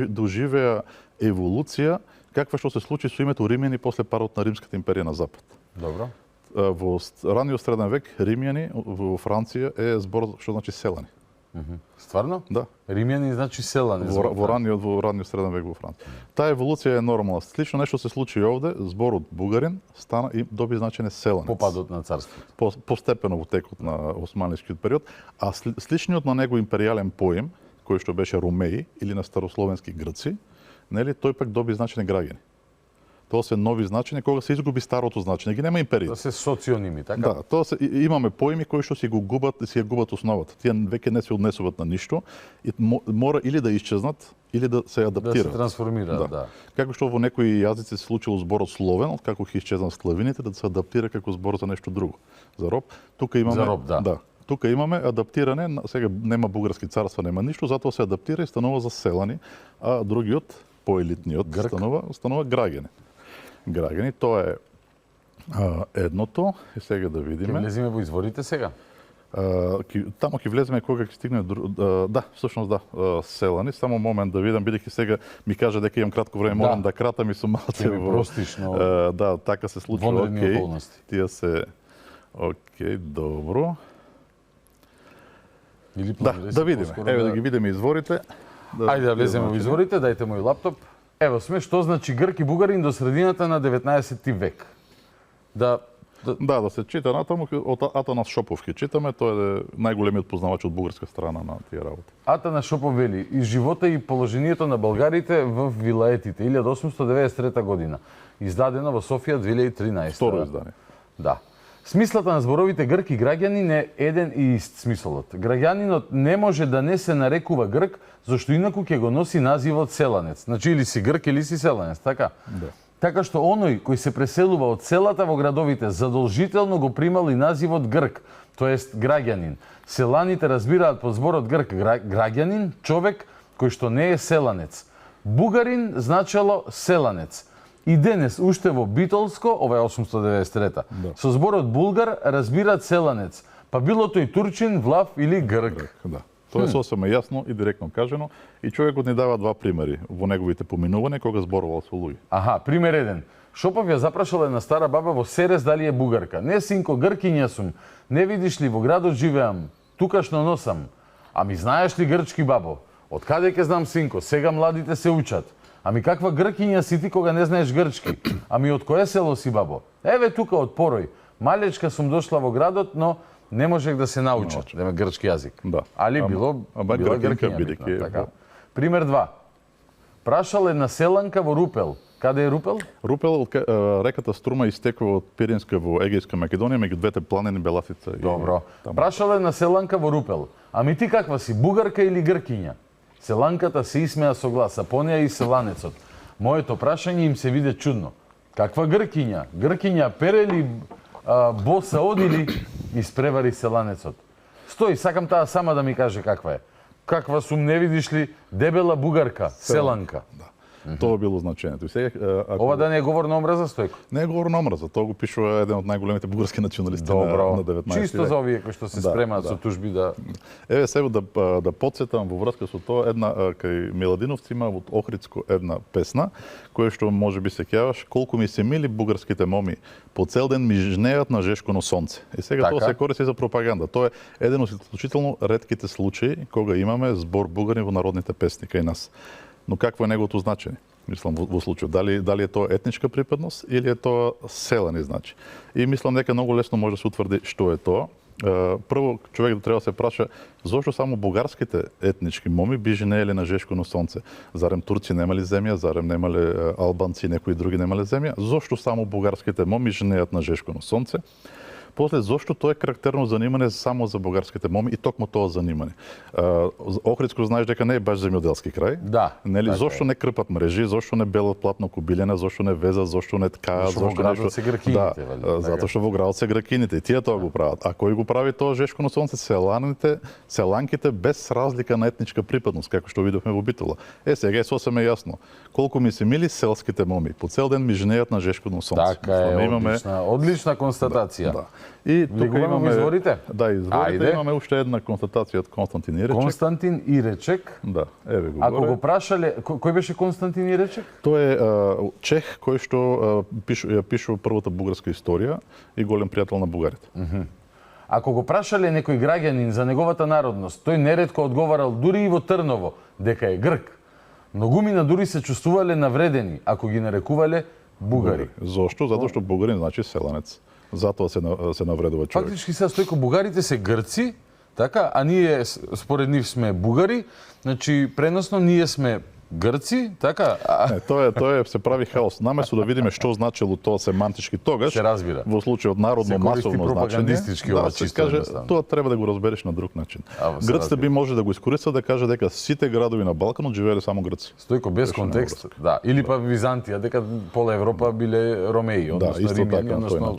доживеа еволуција, каква што се случи со името римјани после падот на Римската империја на запад. Добро. Во раниот среден век, римјани во Франција е збор што значи селани. Стварно? Да. Римјани значи селани. Во раниот среден век во Франција. Таа еволуција е нормална. Слично нешто се случи овде, зборот бугарин стана и доби значење селанец. По падот на царството. Постепено во текот на османлискиот период, а сличниот на него империјален поем, кој што беше ромеи или на старословенски грци, нели, тој пак доби значење граѓани. Тоа се нови значења кога се изгуби старото значење, ги нема империја. Да се соционими, така? Да, тоа се имаме поеми кои што си ја губат основата. Тие веќе не се однесуваат на ништо и мора или да исчезнат или да се адаптираат. Да се трансформираат, да. Како што во некои јазици се случило зборот словен, како ќе исчезнат славините, да се адаптира како збор за нешто друго. За роб, тука имаме За роб, да. Тука имаме адаптиране, сега нема бугарски царства, нема ништо, затоа се адаптира и станува за селани, а другиот, поелитниот, станува граѓани. Граѓани, тоа е едното, и сега да видиме. Ќе влеземе во изворите сега? Тамо ќе влеземе кога ќе стигне да, всушност да, селани, само момент да видам, бидејќи сега ми кажа дека имам кратко време, морам да кратам и сум малце Ќе ми простиш, но да, така се случува, вонредни околности. Тие се добро. Или Да видиме. Еве да ги видиме изворите. Ајде да влеземе во изворите, дајте мој лаптоп. Ево сме, што значи грк и бугарин до средината на 19 век. Да се чита натаму, од Атанас Шопов ќе читаме, тој е најголемиот познавач од бугарска страна на тие работи. Атанас Шопов вели, и живота и положението на българите в вилаетите, 1893 година. Издадена во Софија 2013. Второ издание. Да. Смислата на зборовите грк и граѓанин е еден и ист смисолот. Граѓанинот не може да не се нарекува грк, зашто инаку ќе го носи називот селанец. Значи или си грк или си селанец, така? Да. Така што оној кој се преселува од селата во градовите задолжително го примал и називот грк, тоест граѓанин. Селаните разбираат под зборот грк граѓанин, човек кој што не е селанец. Бугарин значело селанец. И денес, уште во битолско, ова е 893-та, со зборот булгар разбираат селанец, па било тој турчин, влав или грк. Да. Тоа е сосема јасно и директно кажено и човекот ни дава два примери во неговите поминувања кога зборувал со луѓе. Аха, пример еден. Шопов ја запрашала една стара баба во Серес дали е бугарка. Не, синко, гркиња сум. Не видиш ли, во градот живеам, тукашно носам. Ами знаеш ли грчки, бабо? Од каде ќе знам, синко? Сега младите се учат. Ами каква гркиња си ти кога не знаеш грчки? Ами од кое село си, бабо? Еве тука од Порој. Малечка сум дошла во градот, но не можех да се научам, да има грчки јазик. Да. Али била гркиња битна, така. Пример 2. Прашал една селанка во Рупел. Каде е Рупел? Рупел, реката Струма истекува од Пиринска во Егејска Македонија, меѓу двете планини Беласица и... Добро. Прашал една селанка во Рупел. Ами ти каква си, бугарка или гркиња? Селанката се исмеа со глас, а по неја и селанецот. Моето прашање им се виде чудно. Каква гркиња? Гркиња пере ли боса одили? Испревари селанецот. Стои, сакам таа сама да ми каже каква е. Каква сум, не видиш ли, дебела бугарка, селанка. Да. Тоа било значењето. И сега, Ова да не е говор на омраза, Стојко? Не е говор на омраза, тоа го пишува еден од најголемите бугарски националисти на 19 век. Чисто за овие кои што се спремаат со тужби да... Еве сега да потсетам во врска со тоа, една кај Миладиновци има од Охридско една песна, која што може би се сеќаваш, колку ми се мили бугарските моми, по цел ден ми жнеат на жешконо сонце. И сега тоа се користи за пропаганда. Тоа е еден од исклучително ретките случаи кога имаме збор бугарин во народните песни кај нас. Но какво е неговото значење? Мислам во случајот дали е тоа етничка припадност или е тоа селани значи. И мислам дека многу лесно може да се утврди што е тоа. Прво човек треба да се праша зошто само бугарските етнички моми би женееле на жешконо сонце. Зарем турци немале земја, зарем немале албанци и некои други немале земја? Зошто само бугарските моми женеат на жешконо сонце? После, зошто тоа е карактерно занимање само за бугарските моми и токму тоа занимање. Охридско знаеш дека не е баш земјоделски крај. Да. Нели зошто не крпат мрежи, зошто не белат платно кубилена, зошто не веза, зошто не ткаат, зошто во градот се гркините, затоа што во градот се гркините и тие тоа го прават. А кој го прави тоа жешконо сонце? Селанките без разлика на етничка припадност, како што видовме во Битола. Сега е сосема јасно. Колку ми се мили селските моми, по цел ден ми женеат на жешконо сонце. Така е, одлична констатација. Да. И тука имаме изворите. Да, изворите имаме уште една констатација од Константин Иречек. Константин Иречек. Да, еве го. Ако го прашале, кој беше Константин Иречек? Тој е чех кој што пишува првата бугарска историја и голем пријател на бугарите. Ако го прашале некој граѓанин за неговата народност, тој неретко одговарал дури и во Трново дека е грк. Многумина дури се чувствувале навредени ако ги нарекувале бугари. Зошто? Затоа што бугарин значи селанец. Затоа се навредува човек. Фактички сега Стојко, бугарите се грци, така, а ние според нив сме бугари, значи преносно ние сме грци, така? Не, тоа се прави хаос. Наместо да видиме што значело тоа семантички тогаш, се разбира. Во случајот народно масовно пропагандистички ова чисто едноставно. Тоа треба да го разбереш на друг начин. Грците би може да го искористат да каже дека сите градови на Балканот живееле само грци. Стојко без контекст, да, или па Византија дека пола Европа биле ромеи, односно римјани, односно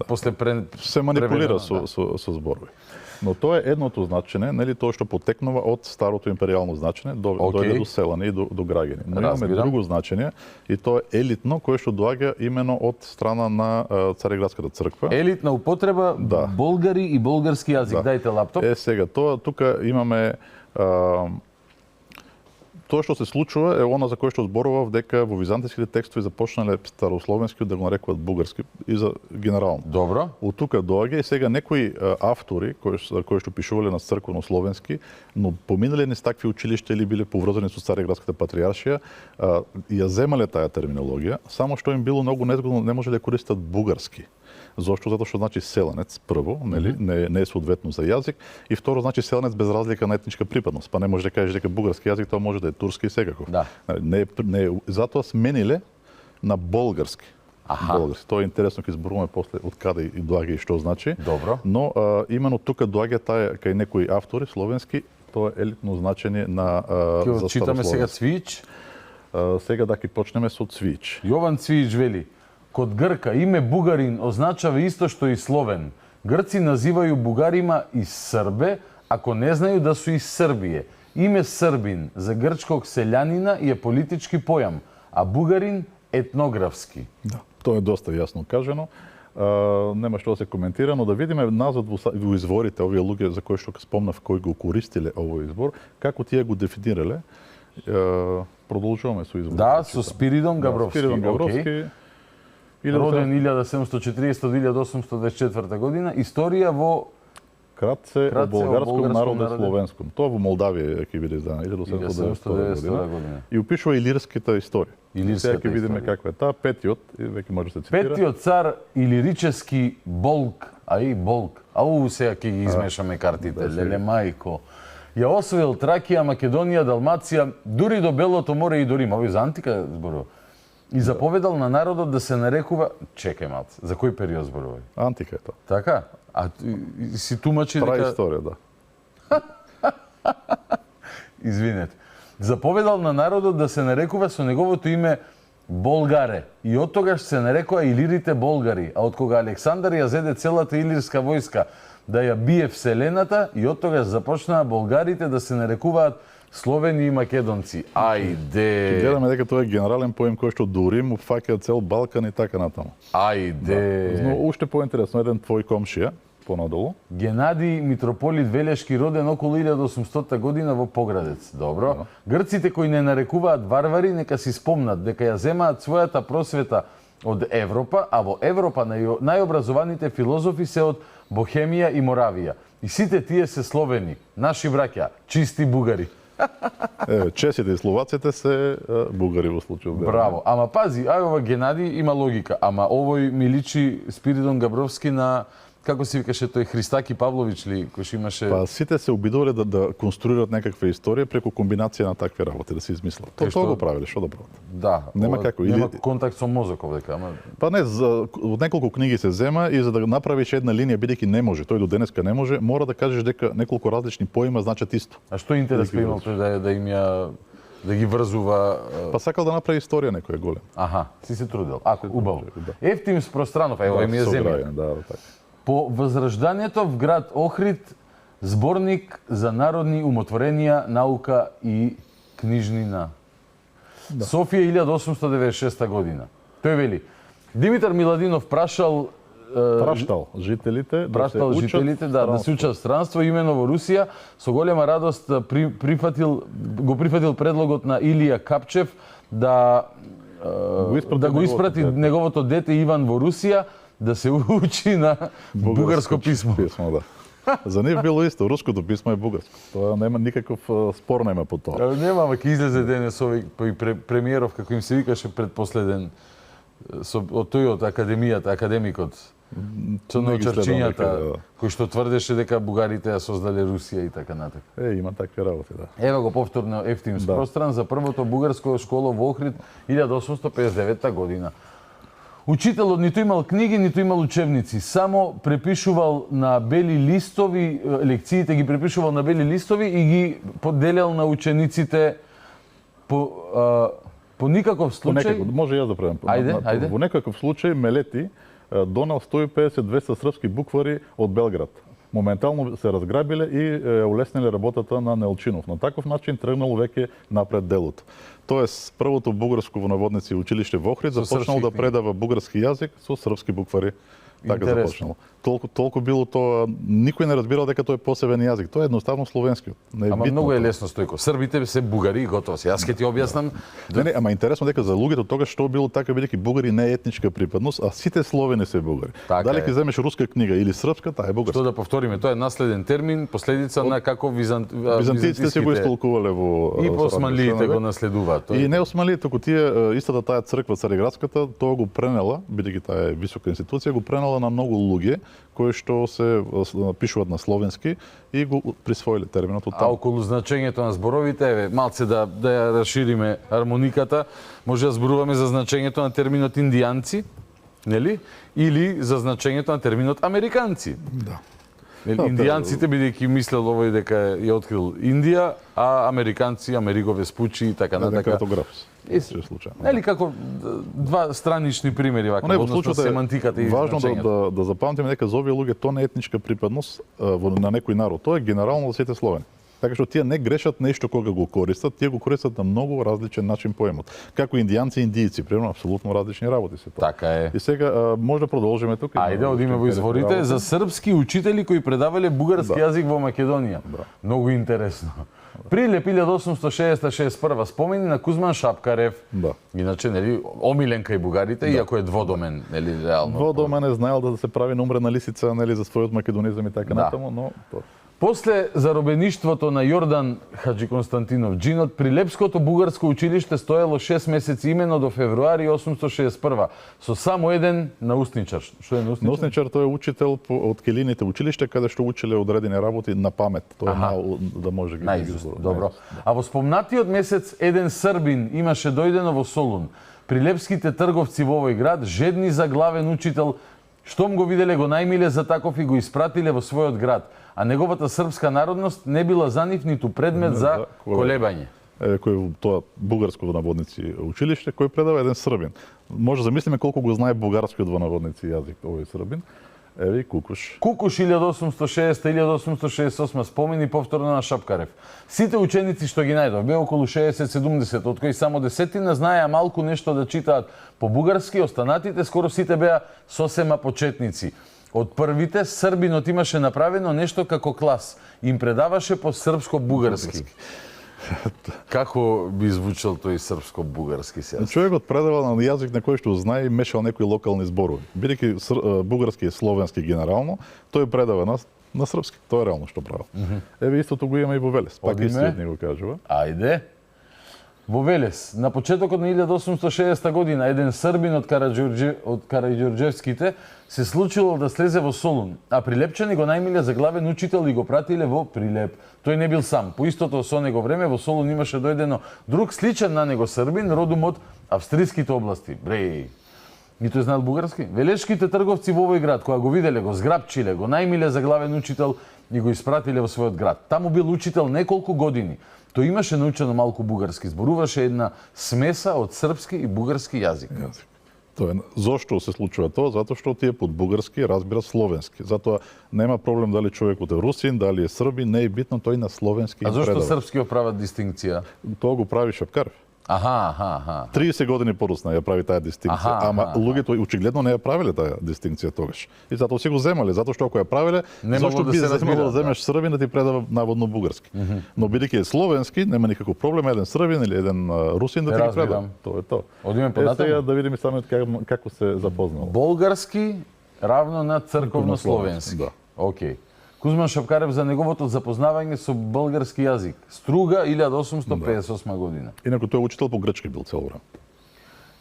после Се манипулира преведено, со зборови. Но тоа е едното значење, нели тоа што потекнува од старото империјално значење, дојде до селани и до граѓани. Но имаме Разбирам. друго значење и тоа е елитно, кое што доаѓа имено од страна на Цареградската црква. Елитна употреба, Да. болгари и болгарски јазик. Да. Дајте лаптоп. Сега, тука имаме тоа што се случува е она за кое што зборував дека во византиските текстови започнале старословенски да го нарекуваат бугарски и за генерално. Добро. Од тука доаѓа и сега некои автори кои што пишувале на црковно-словенски, но поминале низ такви училишта или биле поврзани со Цареградската патријаршија, ја земале таа терминологија, само што им било многу незгодно, не може да користат бугарски. Зошто? Затоа што значи селенец прво, нели, не е соодветно за јазик, и второ значи селенец без разлика на етничка припадност. Па не може да кажеш дека бугарски јазик, тоа може да е турски и секако. Да. Затоа смениле на болгарски. Аха. Болгарски. Тоа е интересно, ќе зборуваме после од каде и доаѓа и што значи. Добро. Но имено тука доаѓа таа кај некои автори словенски, тоа е елитно значење на Ќе читаме сега старословенски. Цвич. Сега да ќе почнеме со Цвич. Јован Цвич вели: Код Грка име бугарин означава исто што и словен. Грци називају бугарима и србе, ако не знају да су и Србије. Име србин за грчког селјанина е политички појам, а бугарин етнографски. Да, тоа е доста јасно кажано. Нема што да се коментира, но да видиме назад во изворите, овие луѓе за кои што спомнав, кои го користиле овој избор, како тие го дефинирале. Продолжуваме со изворите. Да, со Спиридон Габровски. Спиридон Габровски. Окей. Роден 1740-1824 година, историја во Кратце о болгарском народе народе. словенском. Тоа во Молдавија ќе биде издано 1792 година. И опишува илирската историја. Илирската Сега ќе видиме историја. каква е таа. Петиот, и веќе може да се цитира. Петиот цар илирически болк, а и болк. Ау сега ќе ги измешаме картите, леле мајко. Ја освоил Тракија, Македонија, Далмација, дури до Белото море и до Рим. Овој за антика зборува. И заповедал на народот да се нарекува... Чекај малце, за кој период зборува? Антика е тоа. Така? А си тумачи Тра дека... историја, да. Извинете. Заповедал на народот да се нарекува со неговото име Болгаре. И од тогаш се нарекоа илирите болгари. А од кога Александар ја зеде целата илирска војска да ја бие вселената, и од тогаш започнаа болгарите да се нарекуваат словени и македонци. Ајде! Гледаме дека тоа е генерален поем кој што до Рим опфаќа цел Балкан и така натаму. Ајде! Но уште поинтересно, еден твој комшија, понадолу. Генадий митрополит Велешки, роден околу 1800 година во Поградец. Добро. Грците кои не нарекуваат варвари, нека си спомнат дека ја земаат својата просвета од Европа, а во Европа најобразованите филозофи се од Бохемија и Моравија. И сите тие се словени, наши браќа, чисти бугари. Чесите и словаците се бугари во случајот. Браво. Ама пази, ова Генадий има логика, ама овој ми личи Спиридон Габровски на, како се викаше тој, Христаки Павлович ли, кој што имаше... Па сите се обидувале да конструират некаква историја преку комбинација на такви работи, да се измислат. Тоа го правиле, што да прават? Да. Нема ова- како, Нема или- контакт со мозоков дека, ама... Па не, од неколку книги се зема и за да направиш една линија, бидејќи не може, тој до денеска не може, мора да кажеш дека неколку различни поима значат исто. А што интерес па имал тој да им ја да ги врзува? Па сакал да направи историја некој голем. Аха, си се трудел. Ако, убаво. Да. Ефтим Спространов, ево ми е Со земја. Грајан, да, така. По возраждањето в град Охрид, зборник за народни умотворенија, наука и книжнина. Софија 1896 година. Тој вели: Димитар Миладинов праштал жителите да се учат странство имено во Русија. Со голема радост го прифатил предлогот на Илија Капчев да го испрати неговото дете Иван во Русија да се учи на бугарско писмо. Да. За нив било исто, руското писмо е бугарско. Тоа нема никаков спор нема по тоа. Нема, ама ќе излезе денес овој премиеров, како им се викаше предпоследен, од тој од академијата, академикот, со научарчињата, кој што тврдеше дека бугарите ја создале Русија и така натака. Има такви работи, да. Ева го повторно Ефтим Спростран за првото бугарско школо во Охрид 1859 година. Учителот ниту имал книги, ниту имал учебници, само препишувал на бели листови, лекциите ги препишувал на бели листови и ги поделял на учениците по никаков случај. Може јас да правам. Ајде. Во некаков случај Мелети донел 150-200 српски буквари од Белград. Моментално се разграбиле и улесниле работата на Нелчинов. На таков начин тргнало веќе напред делото. Тоест, првото бугарско во наводници училиште во Охрид започнало да предава бугарски јазик со српски буквари. Така започнало. Толку било тоа, никој не разбирал дека тоа е посебен јазик. Тоа е едноставно словенскиот. Не е Ама битно многу е тоа. лесно, Стојко. Србите се бугари и готово се. Јас ќе ти објаснам. Не, ама интересно дека за луѓето тогаш што било така, бидејќи бугари не е етничка припадност, а сите словени се бугари. Така Дали е. ќе земеш руска книга или српска, таа е бугарска. Што да повториме, тоа е наследен термин, последица на како Византиците се го истолкувале во и османлиите го наследуваат. И не османлиите, туку тие истата таа црква Цариградската, тоа го пренела, бидејќи таа е висока институција, го пренела на многу луѓе кои што се пишуваат на словенски и го присвоиле терминот од А таму. околу значењето на зборовите, еве, малце да ја расшириме хармониката, може да зборуваме за значењето на терминот индијанци, нели? Или за значењето на терминот американци. Да. Нели, индијанците бидејќи мислел овој дека ја открил Индија, а американци, Америго Веспучи и така Дека натака. автограф. Се случајно. Нели како два странични примери вака, Не, во односно случајот е семантиката и важно значењето. да запамтиме дека за овие луѓе тоа не е етничка припадност на некој народ, тоа е генерално за сите словени. Така што тие не грешат нешто кога го користат, тие го користат на многу различен начин поемот. Како индијанци и индијци, примерно апсолутно различни работи се тоа. Така е. И сега може да продолжиме тука. Ајде, одиме во изворите за српски учители кои предавале бугарски јазик во Македонија. Многу интересно. Прилеп 1860-61 спомени на Кузман Шапкарев. Да. Иначе, нели, омилен кај бугарите, иако е дводомен, нели, реално. Во дома не знаел да се прави номрена лисица, нели, за својот македонизам и така Да. натаму, но тоа. После заробеништвото на Јордан Хаджи Константинов Джинот, Прилепското бугарско училиште стоело 6 месеци имено до февруари 861 со само еден наусничар. Што е наусничар? Носничар тој е учител од келините училиште каде што учеле одредени работи на памет. Тоа е мал да може ги Наизуст, зборува. добро. А во спомнатиот месец еден србин имаше дојдено во Солун. Прилепските трговци во овој град, жедни за главен учител, штом го виделе го најмиле за таков и го испратиле во својот град, а неговата српска народност не била за нив ниту предмет за колебање. Кој тоа бугарско во наводници училиште, кој предава еден србин. Може да замислиме колку го знае бугарскиот во наводници јазик овој србин. Еве и Кукуш. Кукуш 1860-1868 спомени повторно на Шапкарев. Сите ученици што ги најдов, бе околу 60-70, од кои само десетина знаеа малку нешто да читаат по бугарски, останатите скоро сите беа сосема почетници. Од првите србинот имаше направено нешто како клас, им предаваше по српско-бугарски. Како би звучал тој српско-бугарски сега? Човекот предава на јазик на кој што знае и мешал некои локални зборови. Бидејќи бугарски и словенски генерално, тој предава на српски. Тоа е реално што правил. Еве истото го има и во Велес. Пак Одиме. истиот ни го кажува. Ајде. Во Велес, на почетокот на 1860 година, еден србин од Караѓорџевските се случило да слезе во Солун, а прилепчани го најмиле за главен учител и го пратиле во Прилеп. Тој не бил сам. По истото со него време во Солун имаше дојдено друг сличен на него србин, родом од австриските области. Бреј. И тој знаел бугарски? Велешките трговци во овој град, кога го виделе, го зграпчиле, го најмиле за главен учител и го испратиле во својот град. Таму бил учител неколку години. Тој имаше научено малку бугарски, зборуваше една смеса од српски и бугарски јазик. Тоа е зошто се случува тоа? Затоа што тие под бугарски разбира словенски. Затоа нема проблем дали човекот е русин, дали е србин, не е битно, тој на словенски А зошто предава. српски прават дистинкција? Тоа го прави Шапкарев. Аха. 30 години порусна ја прави таа дистинкција, ама луѓето очигледно не ја правеле таа дистинкција тогаш. И затоа си го земале, затоа што ако ја правеле, Не зашто могло да би се земало разбира, да земеш србин да ти предава наводно бугарски. Но бидејќи е словенски, нема никаков проблем еден србин или еден русин да ти ги предава. Тоа е тоа. Одиме Сега понатаму. да видиме самиот како се запознало. Болгарски равно на црковно-словенски. Да. Океј. Кузман Шапкарев за неговото запознавање со български јазик. Струга 1858 година. Инаку тој учител по грчки бил цело време.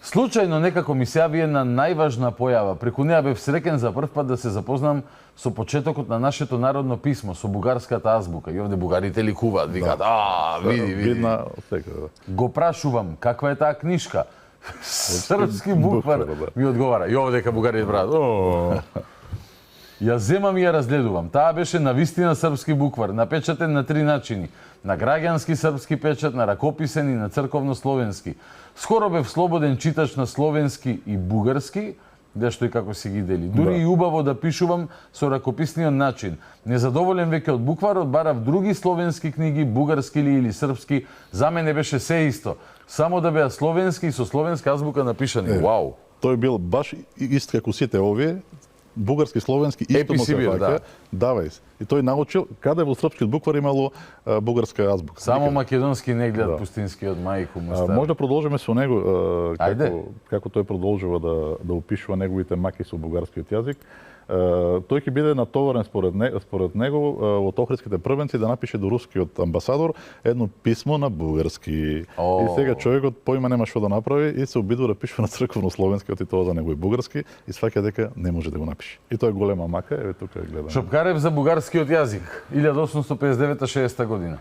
Случајно некако ми се јави една најважна појава. Преку неа бев среќен за прв пат да се запознам со почетокот на нашето народно писмо, со бугарската азбука. И овде бугарите ликуваат, викаат, види. Видна секаде. Да. Го прашувам, каква е таа книжка? Српски буквар, буквар, да. ми одговара. И овде дека бугарите брат. Ја земам и ја разгледувам. Таа беше навистина српски буквар, напечатен на 3 начини. На граѓански српски печат, на ракописен и на црковно-словенски. Скоро бев слободен читач на словенски и бугарски, Де што и како си ги дели. Дури и убаво да пишувам со ракописниот начин. Незадоволен веќе од букварот, барав други словенски книги, бугарски или српски, за мене беше се исто. Само да беа словенски и со словенска азбука напишани. Вау! Тој бил баш ист како сите овие, бугарски, словенски, исто му се фаќа. Давај се. И тој научил каде во српскиот буквар имало бугарска азбука. Само македонски не гледат пустинскиот, мајку му стар. Може да продолжиме со него како тој продолжува да опишува неговите маки со бугарскиот јазик. Тој ќе биде натоварен според него од Охридските првенци да напише до рускиот амбасадор едно писмо на бугарски. И сега човекот поима нема што да направи и се обидува да пишува на црковно-словенскиот и тоа за него е бугарски и сваќа дека не може да го напише. И тоа е голема мака, еве тука гледаме. Шопкарев за бугарскиот јазик 1859-60 година.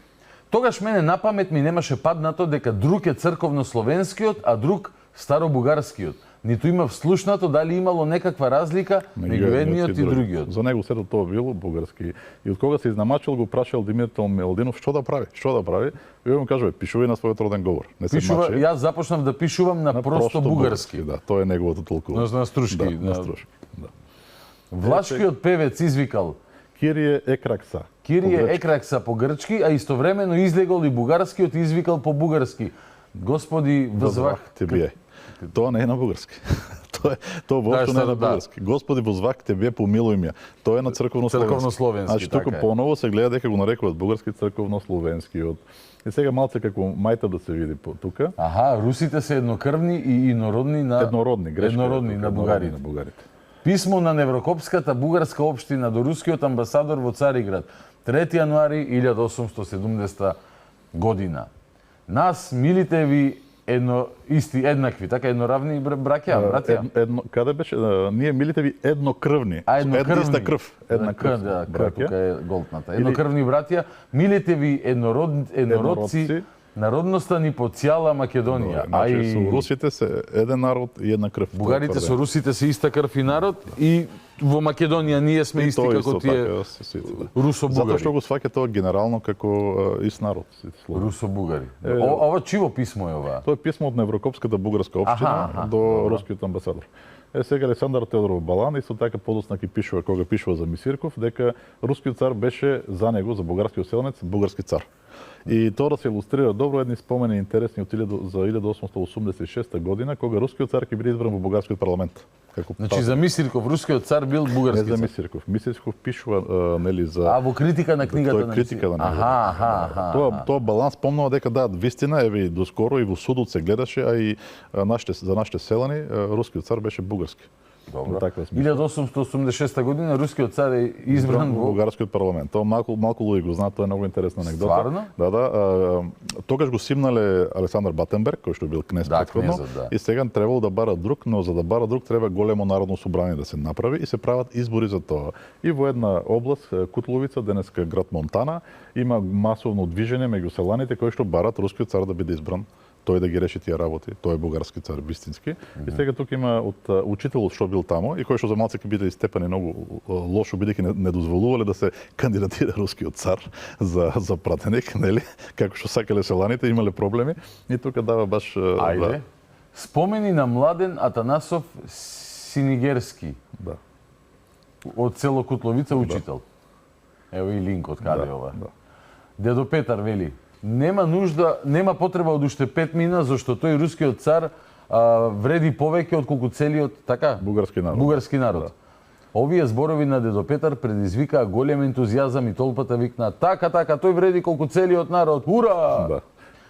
Тогаш мене на памет ми немаше паднато дека друг е црковно-словенскиот, а друг старобугарскиот. Ниту има вслушнато дали имало некаква разлика меѓу едниот и другиот. За него сето тоа било бугарски. И од кога се изнамачил го прашал Димитар Мелдинов што да прави. И му кажува пишувај на својот роден говор. Не се мачи. Јас започнав да пишувам на просто бугарски. Да, тоа е неговото толкува. На струшки. На струшки. Да. Влашкиот певец извикал Кирие Екракса. Кирие Екракса по грчки, а истовремено излегол и бугарскиот и извикал по бугарски. Господи, возвах тебе. Тоа не е на бугарски. Тоа воопшто не е на бугарски. Господи, возвах тебе, помилуј ме. Тоа е на црковно-словенски. Значи туку поново се гледа дека го нарекуваат бугарски црковно-словенскиот. И сега малце како мајта да се види тука. Аха, русите се еднокрвни и инородни на еднородни на бугарите. Писмо на Неврокопската бугарска општина до рускиот амбасадор во Цариград 3 јануари 1870 година. Нас, милите ви, еднакви, така едноравни браќа. Каде беше? Ние милите ви еднокрвни. Иста крв. Една крв. Да, тука е голтната. Еднокрвни браќа, милите ви еднородци, народноста ни по цяла Македонија. Значи со русите се еден народ и една крв. Бугарите со русите се иста крв и народ и во Македонија ние сме исти како тие русо-бугари. Затоа што го сваќа тоа генерално како ист народ. Русо-бугари. Ова чиво писмо е ова? Тоа е писмо од Неврокопската бугарска општина до рускиот амбасадор. Сега Александар Теодоров Балан исто така подоцна ќе пишува кога пишува за Мисирков дека рускиот цар беше за него, за бугарскиот селенец, бугарски цар. И тоа да се илустрира добро едни спомени интересни за 1886 година кога рускиот цар ќе биде избран во бугарскиот парламент. Значи за Мисирков рускиот цар бил бугарски цар. Не за Мисирков. Мисирков пишува нели за во критика на книгата на критика на него. Тоа Балан спомнува дека да, вистина еве доскоро и во судот се гледаше, а и за нашите селани рускиот цар беше бугарски. Добро. 1886 година рускиот цар е избран во бугарскиот парламент. Тоа малку луѓе го знаат, тоа е многу интересна анегдота. Стварно? Да. Тогаш го симнале Александар Батенберг, кој што бил кнез претходно, и сега требало да бара друг, но за да бара друг треба големо народно собрание да се направи и се прават избори за тоа. И во една област, Кутловица, денеска град Монтана, има масовно движење меѓу селаните кои што барат рускиот цар да биде избран. Тој да ги реши тие работи. Тој е бугарски цар вистински. И сега тука има од учителот што бил тамо и кој што за малце ќе биде истепени многу лошо бидејќи не дозволувале да се кандидатира рускиот цар за пратеник, нели? Како што сакале селаните, имале проблеми и тука дава баш Ајде. Спомени на Младен Атанасов Синигерски. Да. Од село Кутловица учител. Ево и линкот каде ова. Дедо Петар вели: нема потреба од уште 5 мина, зашто тој рускиот цар вреди повеќе од колку целиот бугарски народ. Овие зборови на Дедо Петар предизвикаа голем ентузијазам и толпата викна: така, тој вреди колку целиот народ. Ура! Да.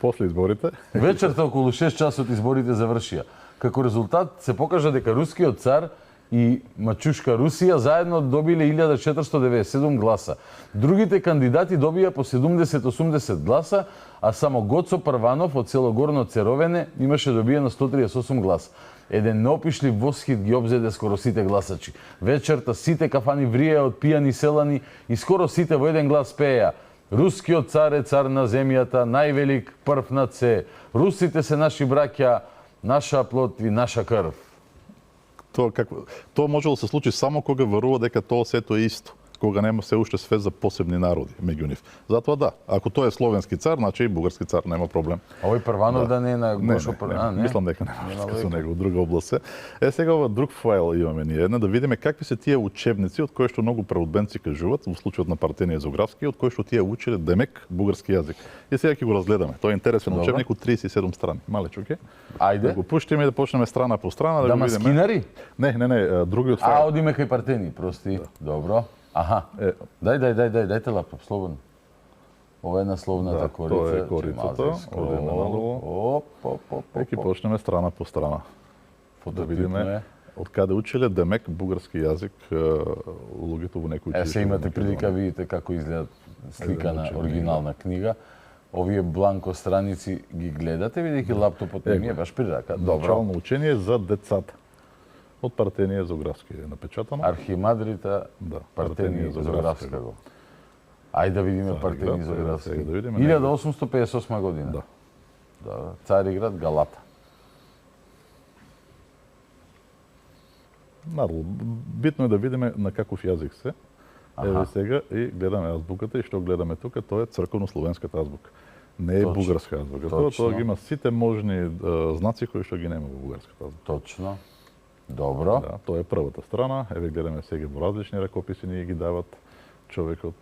После изборите. Вечерта околу 6 часот изборите завршија. Како резултат се покажа дека рускиот цар и мачушка Русија заедно добиле 1497 гласа. Другите кандидати добија по 70-80 гласа, а само Гоцо Прванов од село Горно Церовене имаше добиено 138 гласа. Еден неопишлив восхит ги обзеде скоро сите гласачи. Вечерта сите кафани вриеа од пијани селани и скоро сите во еден глас пееа: рускиот цар е цар на земјата, највелик, прв над се. Русите се наши браќа, наша плот и наша крв. Тоа може да се случи само кога верува дека тоа сето е исто. кога нема се уште свест за посебни народи меѓу нив. Затоа да, ако тој е словенски цар, значи и бугарски цар нема проблем. А овој Прванов да не е на Гошо не. Мислам дека нема врска со него, друга област се. Сега ова друг файл имаме ние една да видиме какви се тие учебници од кои што многу преводбенци кажуваат во случајот на Партенија Зографски, од кои што тие учеле демек бугарски јазик. И сега ќе го разгледаме. Тоа е интересен учебник од 37 страни. Малечок е. Ајде. Да го пуштиме и да почнеме страна по страна да го видиме. Дамаскинари? Не, другиот файл. Одиме кај Партени, прости. Добро. Аха. Дајте лаптоп, слободно. Ова е насловната корица. Тоа е корицата. Одеме малку. Ќе почнеме страна по страна. Да видиме од каде учеле демек бугарски јазик луѓето во некои училишта. Се имате прилика видите како изгледа слика на оригинална книга. Овие бланко страници ги гледате, бидејќи лаптопот не ми е баш при рака. Начално учение за децата. Од Партенија Зографски е напечатано. Архимандрита Партенија Зографска го. Ајде да видиме Партенија Зографски. 1858 година. Да. Цариград, Галата. Надолу. Битно е да видиме на каков јазик се. Еве сега и гледаме азбуката и што гледаме тука, тоа е црковно-словенската азбука. Не е бугарска азбука. Тоа ги има сите можни знаци кои што ги нема во бугарската азбука. Точно. Добро. Да, тоа е првата страна. Еве гледаме сега во различни ракописи ни ги дават човекот.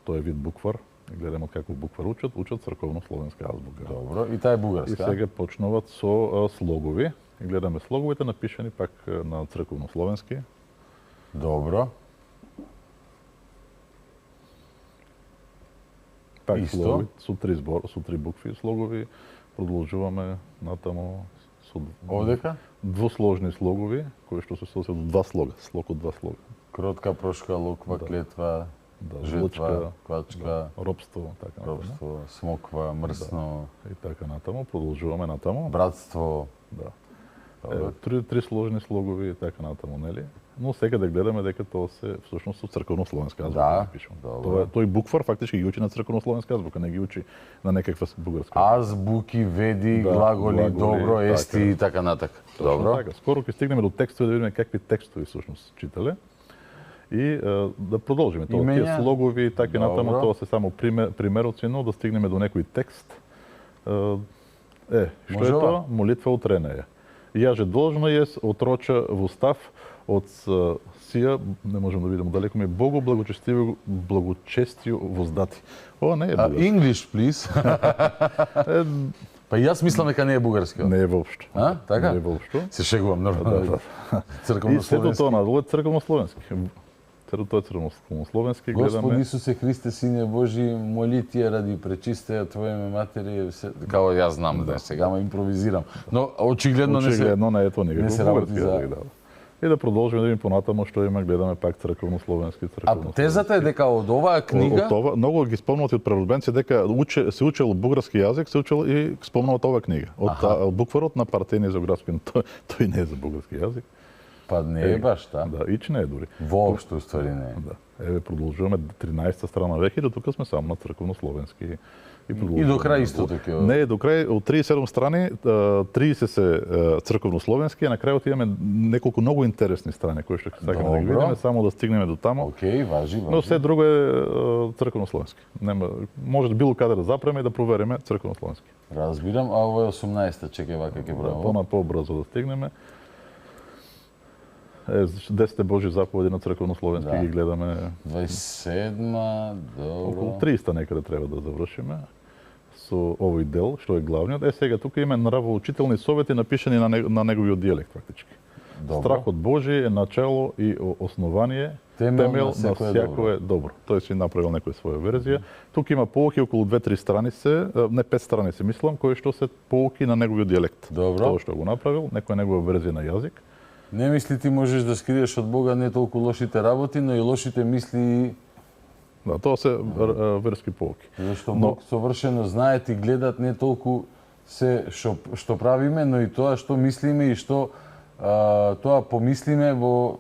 Тоа е вид буквар. Гледаме каков буквар учат црковно-словенска азбука. Добро. И таа е бугарска. И сега почнуваат со слогови. И гледаме слоговите напишани пак на црковно-словенски. Добро. Пак слогови, со три букви слогови. Продолжуваме натаму со Овдека? Двусложни слогови, кои што се состојат од два слога, слог од два слога. Кротка, прошка, локва, клетва, жетва, квачка, робство, така натаму. робство, смоква, мрсно, И така натаму, продолжуваме натаму. братство. Да. Три сложни слогови и така натаму, нели? Но сега да гледаме дека тоа се всушност со црковно-словенска азбука Да, пишуваме. добро. Тој буквар фактички ги учи на црковно-словенска азбука, не ги учи на некаква бугарска. Азбуки, веди, глаголи, добро, ести и така натака. Добро. Така, скоро ќе стигнеме до текстови да видиме какви текстови всушност читале. И да продолжиме тоа. Тие слогови и така натаму, тоа се само примероци, но да стигнеме до некој текст. Што е тоа? Молитва од Ренеја. Јаже должно јес отроча во став од сија, не можам да видам далеко ми, Богу благочестију воздати. Ова не е бугарски. English, please. Па јас мислам дека не е бугарски. Не е воопшто. А? Така? Не е воопшто. Се шегувам, нормално. И сето тоа надолу е црковно-словенски. Сето тоа е црковно-словенски. Господи Исусе Христе, Сине Божи, моли Тие ради пречистеја Твојме матери, како јас знам, сега ма импровизирам. Но очигледно не се ето не се работи за... И да продолжиме да видиме понатаму што има, гледаме пак црковно-словенски. А тезата е дека од оваа книга... Од ова, многу ги спомнуват и од преводбенци дека се учел бугарски јазик, се учел и спомнуват оваа книга. Од букварот на Партенија Зографски, тој не е за бугарски јазик. Па не е баш, та? Да, ич не е дури. Воопшто уствари не е. Да. Еве продолжуваме 13-та страна веќе, до тука сме само на црковно-словенски. И до крај истото ќе... Не, до крај, од 37 страни, 30 се црковно-словенски, а на крајот имаме неколку многу интересни страни, кои што сакаме да ги видиме, само да стигнеме до таму. Океј, важи. Но се друго е црковно-словенски. Нема, може било каде да запреме и да провериме црковно-словенски. Разбирам, а ово е 18-та, чекај вака ќе правиме. По-брзо да стигнеме. 10 Божи заповеди на црковно-словенски ги гледаме. 27-ма, добро. Околу 300 некаде треба да завршиме со овој дел, што е главниот. Сега тука има нравоучителни совети напишани на неговиот дијалект фактички. Страхот Божи е начало и основание, темел на секое добро. Тој си направил некоја своја верзија. Тука има поуки околу 2-3 страни се, не 5 страни се мислам, кои што се поуки на неговиот дијалект. Добро. Тоа што го направил, некоја негова верзија на јазик. Не мисли ти можеш да скриеш од Бога не толку лошите работи, но и лошите мисли. Да, тоа се верски поуки. Зашто Бог совршено знае и гледат не толку се што правиме, но и тоа што мислиме и што тоа помислиме во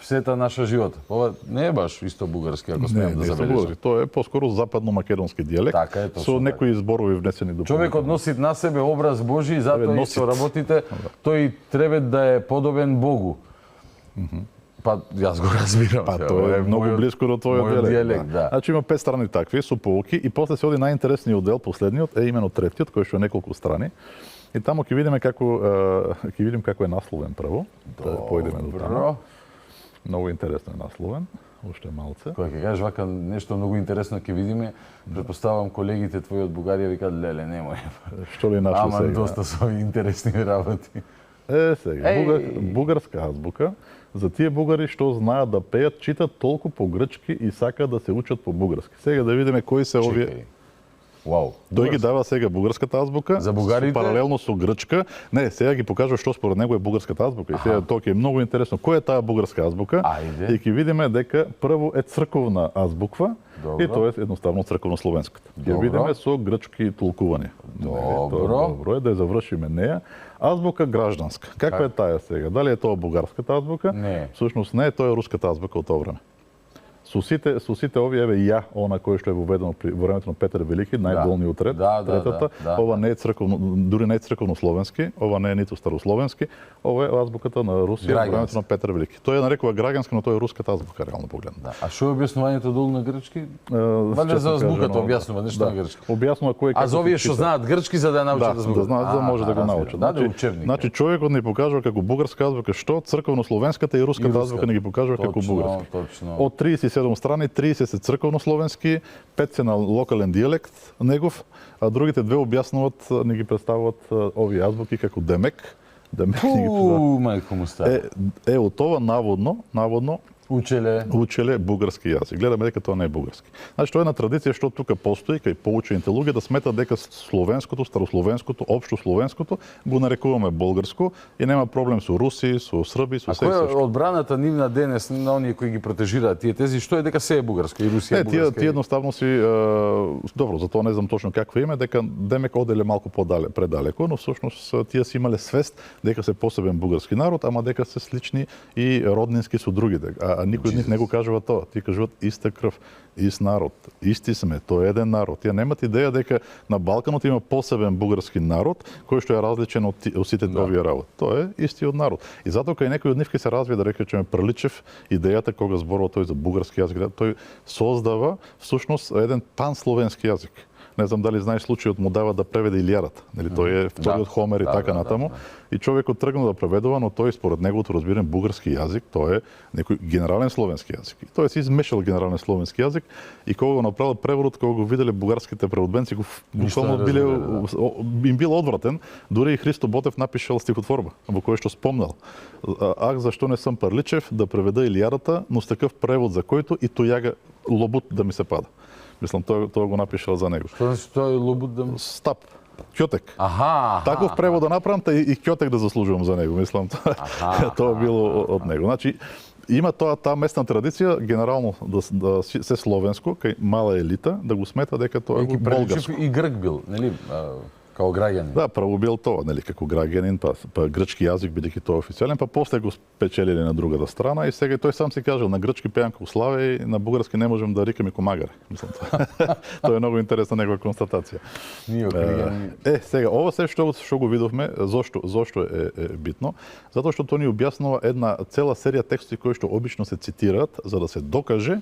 сета наша живота. Ова не е баш исто бугарски, ако смеам да забележам. Тоа е поскоро западно-македонски дијалект, така е, со некои зборови внесени до човекот носи на себе образ Божи, затоа и со работите тој треба да е подобен Богу. Па јас го разбирам. Па сега, тоа е многу мојот- блиско до твојот мојот дијалект. да. Значи има 5 страни такви со поуки и после се оди најинтересниот дел, последниот е имено третиот кој што е неколку страни. И таму ќе видиме како е насловен прво. Да појдеме до таму. Бро. Многу интересно е насловен, уште малце. Кога ќе кажеш вака нешто многу интересно ќе видиме, претпоставам колегите твои од Бугарија викаат леле немој. Што ли нашо Ама сега? доста со интересни работи. Сега, бугарска азбука, за тие бугари што знаат да пеат, читат толку по грчки и сакаат да се учат по бугарски. Сега да видиме кои се овие. Чекај. Вау. Тој ги дава сега бугарската азбука, За бугарите? паралелно со грчка. Не, сега ги покажува што според него е бугарската азбука. И сега тоа ќе е многу интересно. Која е таа бугарска азбука? Ајде. И ќе видиме дека прво е црковна азбуква, Добро. и тоа е едноставно црковно-словенската. Ќе Добро. видиме со грчки толкувања. Добро е да ја завршиме неа. Азбука гражданска. Каква е таа сега? Дали е тоа бугарската азбука? Не. Всушност не, тоа е руската азбука од тоа време. Со сите овие еве ја, она кое што е воведено во времето на Петар Велики, најдолниот ред, третата, ова не е црковно, дури не е црковно словенски, ова не е ниту старословенски, ова е азбуката на Русија во времето на Петар Велики. Тој ја нарекува граѓанска, но тоа е руската азбука реално погледнато. Да. А што е објаснувањето долу на грчки? Вале за азбуката објаснува нешто на грчки. Објаснува кој А за овие што знаат грчки за да ја научат азбука. Да знаат, да може да го научат. Да, учебник. Значи човекот ни покажува како бугарска азбука што, црковно-словенската и руската азбука ни ги покажува како бугарска. Точно. Од 37 страни, 30 се црковно-словенски, 5 се на локален дијалект негов, а другите две објаснуваат, ни ги представуваат овие азбуки како Демек. Демек ни ги Мајко му става. од ова наводно учеле бугарски јазик. Гледаме дека тоа не е бугарски. Значи тоа е една традиција што тука постои кај поучените луѓе да сметат дека словенското, старословенското, општо словенското го нарекуваме болгарско и нема проблем со руси, со срби, со се. А која е одбраната нивна денес на оние кои ги протежираат тие тези, што е дека се е бугарско и Русија е бугарска? Тие едноставно си добро, за тоа не знам точно какво име, дека Демек оделе малку предалеко, но всушност тие си имале свест дека се посебен бугарски народ, ама дека се слични и роднински со другите. А никој од нив не го кажува тоа. Тие кажуваат иста крв, ист народ, исти сме, тоа е еден народ. Тие немат идеја дека на Балканот има посебен бугарски народ кој што е различен од сите овие работи. Тоа е истиот народ. И затоа кај некој од нив ќе се развие да речеме Приличев идејата кога зборува тој за бугарски јазик, тој создава всушност еден пансловенски јазик. Не знам дали знаеш случајот му дава да преведе Илијадата. Нели тој е вториот Хомер и така натаму. И човекот тргнал да преведува, но тој според неговото разбирање бугарски јазик, тоа е некој генерален словенски јазик. И тој се измешал генерален словенски јазик и кога го направил преводот, кога го виделе бугарските преводбенци, буквално им бил одвратен. Дури и Христо Ботев напишал стихотворба во кој што спомнал: "Ах, зашто не сум Парличев да преведа Илијадата, но с такъв превод за којто и тојага лобут да ми се пада." Мислам, тоа го напишал за него. Што значи тоа е лобут да... Стап. Кјотек. Аха. Таков превод да направам, и Кјотек да заслужувам за него. Мислам, тоа било од него. Значи, има таа местна традиција, генерално да се словенско, кај мала елита, да го смета дека тоа е болгарско. И грк бил, нели? Као граѓанин. Да, прво бил тоа, нели, како граѓанин, па грчки јазик бидејќи тоа официјален, па после го спечелиле на другата страна и сега тој сам си кажал на грчки пеам како Славе и на бугарски не можем да рекаме комагаре. Мислам тоа е многу интересна негова констатација. Сега ова се што го видовме, зошто е битно? Затоа што тоа ни објаснува една цела серија текстови кои што обично се цитираат за да се докаже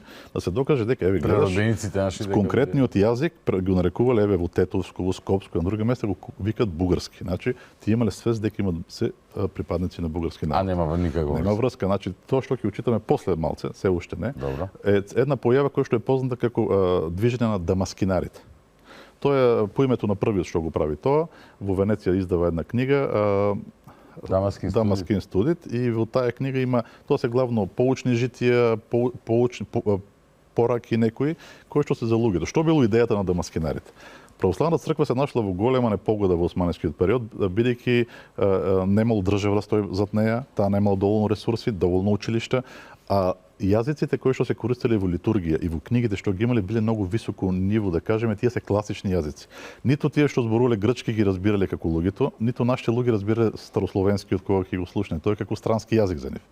дека еве гледаш конкретниот јазик го нарекувале еве во Тетовско, во Скопско, на други места го викаат бугарски. Значи, тие имале свест дека имаат се припадници на бугарски народ. А нема никаква врска. Нема врска. Значи, тоа што ќе учитаме после малце, се уште не, е една појава која што е позната како движење на дамаскинарите. Тоа е по името на првиот што го прави тоа. Во Венеција издава една книга Дамаскин студит и во таа книга има, тоа се главно поучни житија, пораки некои кои што се за луѓето. Што било идејата на дамаскинарите? Православната црква се нашла во голема непогода во османскиот период, бидејќи немало држава стои зад неја, таа немала доволно ресурси, доволно училишта, а јазиците кои што се користеле во литургија и во книгите што ги имале биле многу високо ниво, да кажеме, тие се класични јазици. Ниту тие што зборувале грчки ги разбирале како луѓето, ниту нашите луѓе разбирале старословенскиот кога ќе го слушне. Тој е како странски јазик за нив.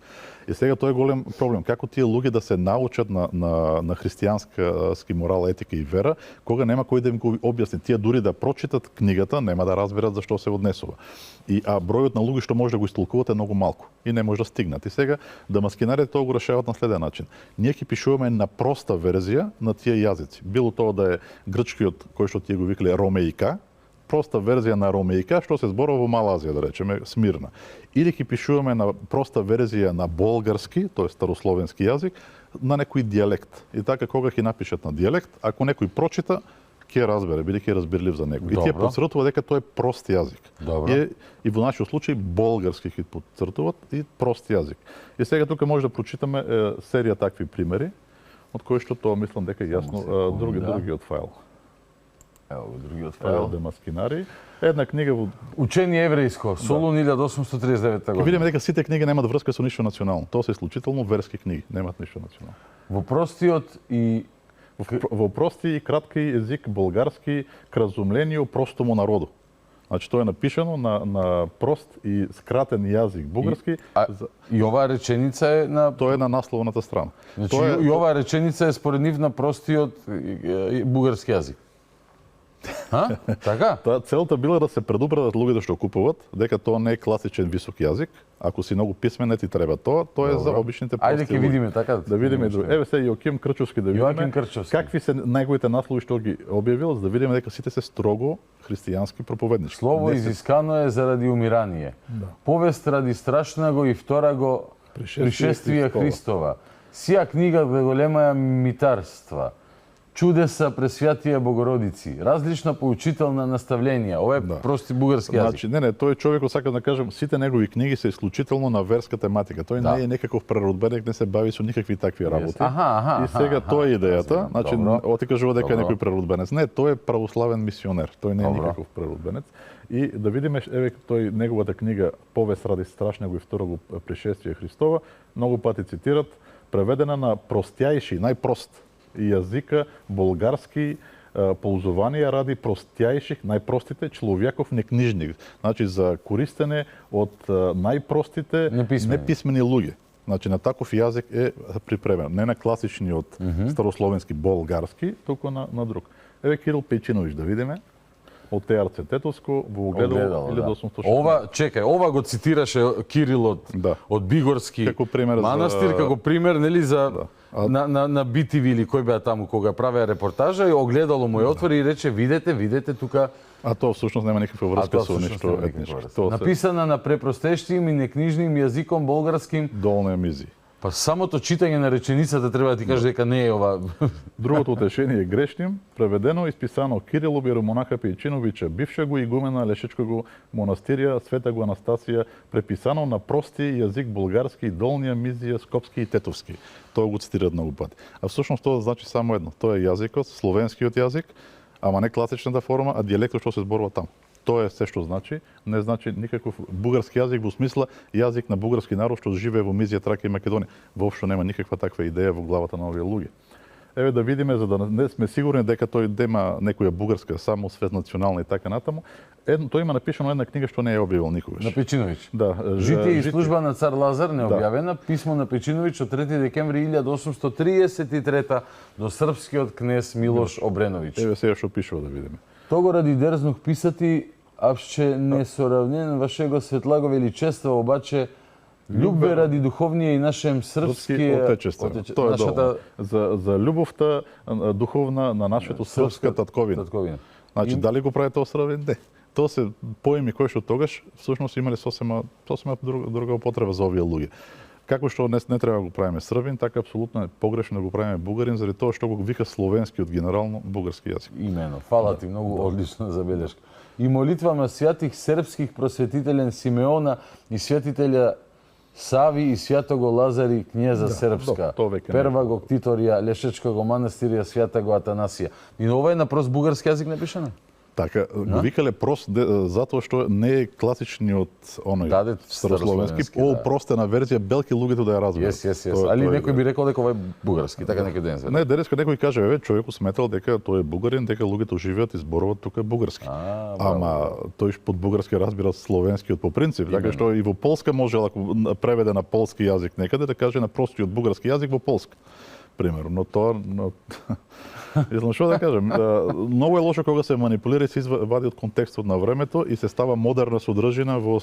И сега тоа е голем проблем. Како тие луѓе да се научат на христијански морал, етика и вера, кога нема кој да им го објасни. Тие дури да прочитат книгата, нема да разберат за што се однесува. А бројот на луѓе што може да го истолкуват е многу малку и не може да стигнат. И сега дамаскинарите тоа го решаваат на следен начин. Ние ќе пишуваме на проста верзија на тие јазици. Било тоа да е грчкиот кој што тие го викале ромеика, проста верзија на ромеика што се зборува во Мала Азија, да речеме, Смирна. Или ќе пишуваме на проста верзија на болгарски, тоа е старословенски јазик, на некој дијалект. И така кога ќе напишат на дијалект, ако некој прочита, ќе разбере, бидејќи е разбирлив за некој. И тие подцртува дека тоа е прост јазик. И во нашиот случај болгарски ќе подцртуваат и прост јазик. И сега тука може да прочитаме серија такви примери, од кои што тоа мислам дека е јасно другиот файл. Ево го другиот файл. Дамаскинари. Една книга во Учение еврејско, Солун 1839 година. Ќе видиме дека сите книги немаат врска со ништо национално. Тоа се исклучително верски книги, немаат ништо национално. Во простиот и во прости и кратки език болгарски кразумление простому народу. Значи тоа е напишано на прост и скратен јазик бугарски. И оваа реченица е на Тоа е на насловната страна. Значи и оваа реченица е според нив на простиот бугарски јазик. Така? Целта била да се предупредат луѓето што купуваат дека тоа не е класичен висок јазик. Ако си многу писмен, не ти треба тоа. Тоа е за обичните прости. Ајде ќе видиме така. Да видиме. Еве се Јоаким Крчовски да видиме. Крчовски. Какви се неговите наслови што ги објавил, за да видиме дека сите се строго христијански проповеднички. Слово изискано е заради умирание. Повест ради страшнаго и втораго пришествие Христова. Сија книга големаја митарства. Чудеса пресвјатија Богородици, различна поучителна наставленија. Ова е прости бугарски јазик. Значи, не, тој човекот сака да кажам, сите негови книги се исклучително на верска тематика. Тој не е некаков преродбеник, не се бави со никакви такви работи. И сега тоа е идејата. Значи, оти кажува дека е некој преродбенец. Не, тој е православен мисионер. Тој не е никаков преродбенец. И да видиме, еве тој неговата книга Повест ради страшного и второго пришествие Христова, многу пати цитират, преведена на простјајши, најпрост јазика болгарски ползување ради простјајших, најпростите човеков некнижник. Значи за користене од најпростите неписмени луѓе. Значи на таков јазик е припремен, не на класичниот старословенски болгарски, туку на друг. Еве Кирил Пејчиновиќ да видиме. Од ТРЦ Тетовско во огледало 1860. Ова го цитираше Кирил од Бигорски манастир како пример, нели за на BTV или кој беа таму кога правеа репортажа и огледало му ја отвори и рече видете тука. А тоа всушност нема никаква врска со нешто етничко. Написана на препростештим и некнижним јазиком болгарским. Долна мизи. Па самото читање на реченицата треба да ти каже дека не е ова. Другото утешение е грешним, преведено и исписано Кирилов иеромонаха Пејчиновиќа, бившего игумена Лешечкого монастирија Светаго Анастасија, преписано на прости јазик болгарски, долнија мизија, скопски и тетовски. Тоа го цитираат многу пати. А всушност тоа значи само едно. Тоа е јазикот, словенскиот јазик, ама не класичната форма, а дијалектот што се зборува таму. Тоа е се што значи, не значи никаков бугарски јазик во смисла јазик на бугарски народ што живее во Мизија, Тракија и Македонија. Воопшто нема никаква таква идеја во главата на овие луѓе. Еве да видиме, за да не сме сигурни дека тој дема некоја бугарска само свет национална и така натаму. Тој има напишано една книга што не е објавил никогаш. На Пејчиновиќ. Да, Житие и служба на цар Лазар не објавена, писмо на Пејчиновиќ од 3 декември 1833 до српскиот кнез Милош Обреновиќ. Еве сега што пишува да видиме. Того ради дерзнух писати, апше несоравнен вашего светлаго величество, обаче љубве ради духовнија и нашем српски отечествен. Тоа е долно. За љубовта духовна на нашето српска татковина. Значи дали го прави тоа сравнение? Не. Тоа се поеми кои што тогаш всушност имале сосема друга употреба за овие луѓе. Како што не треба да го правиме србин, така апсолутно е погрешно да го правиме бугарин, заради тоа што го вика словенскиот генерално бугарски јазик. Имено. Фала ти, многу одлична забелешка. И молитва на свјатих сербских просветителен Симеона и свјатителја Сави и свјатого Лазари књеза Сербска, Перваго Ктиторија, Лешечкого манастирија, свјатого Атанасија. И ова е на прост бугарски јазик напишано? Така, го викале прост затоа што не е класичниот оној Даде старословенски, старословенски, да. простена верзија, белки луѓето да ја разберат. Yes. Али некој би рекол дека ова е бугарски, така некој ден се. Не, денеска некој каже, човекот сметал дека тој е бугарин, дека луѓето живеат и зборуваат тука бугарски. Ама тој под бугарски разбира словенскиот по принцип, така што и во Полска може, ако преведе на полски јазик некаде, да каже на простиот бугарски јазик во полска. Примерно, но тоа Знам што да кажем, многу е лошо кога се манипулира и се вади од контекстот на времето и се става модерна содржина во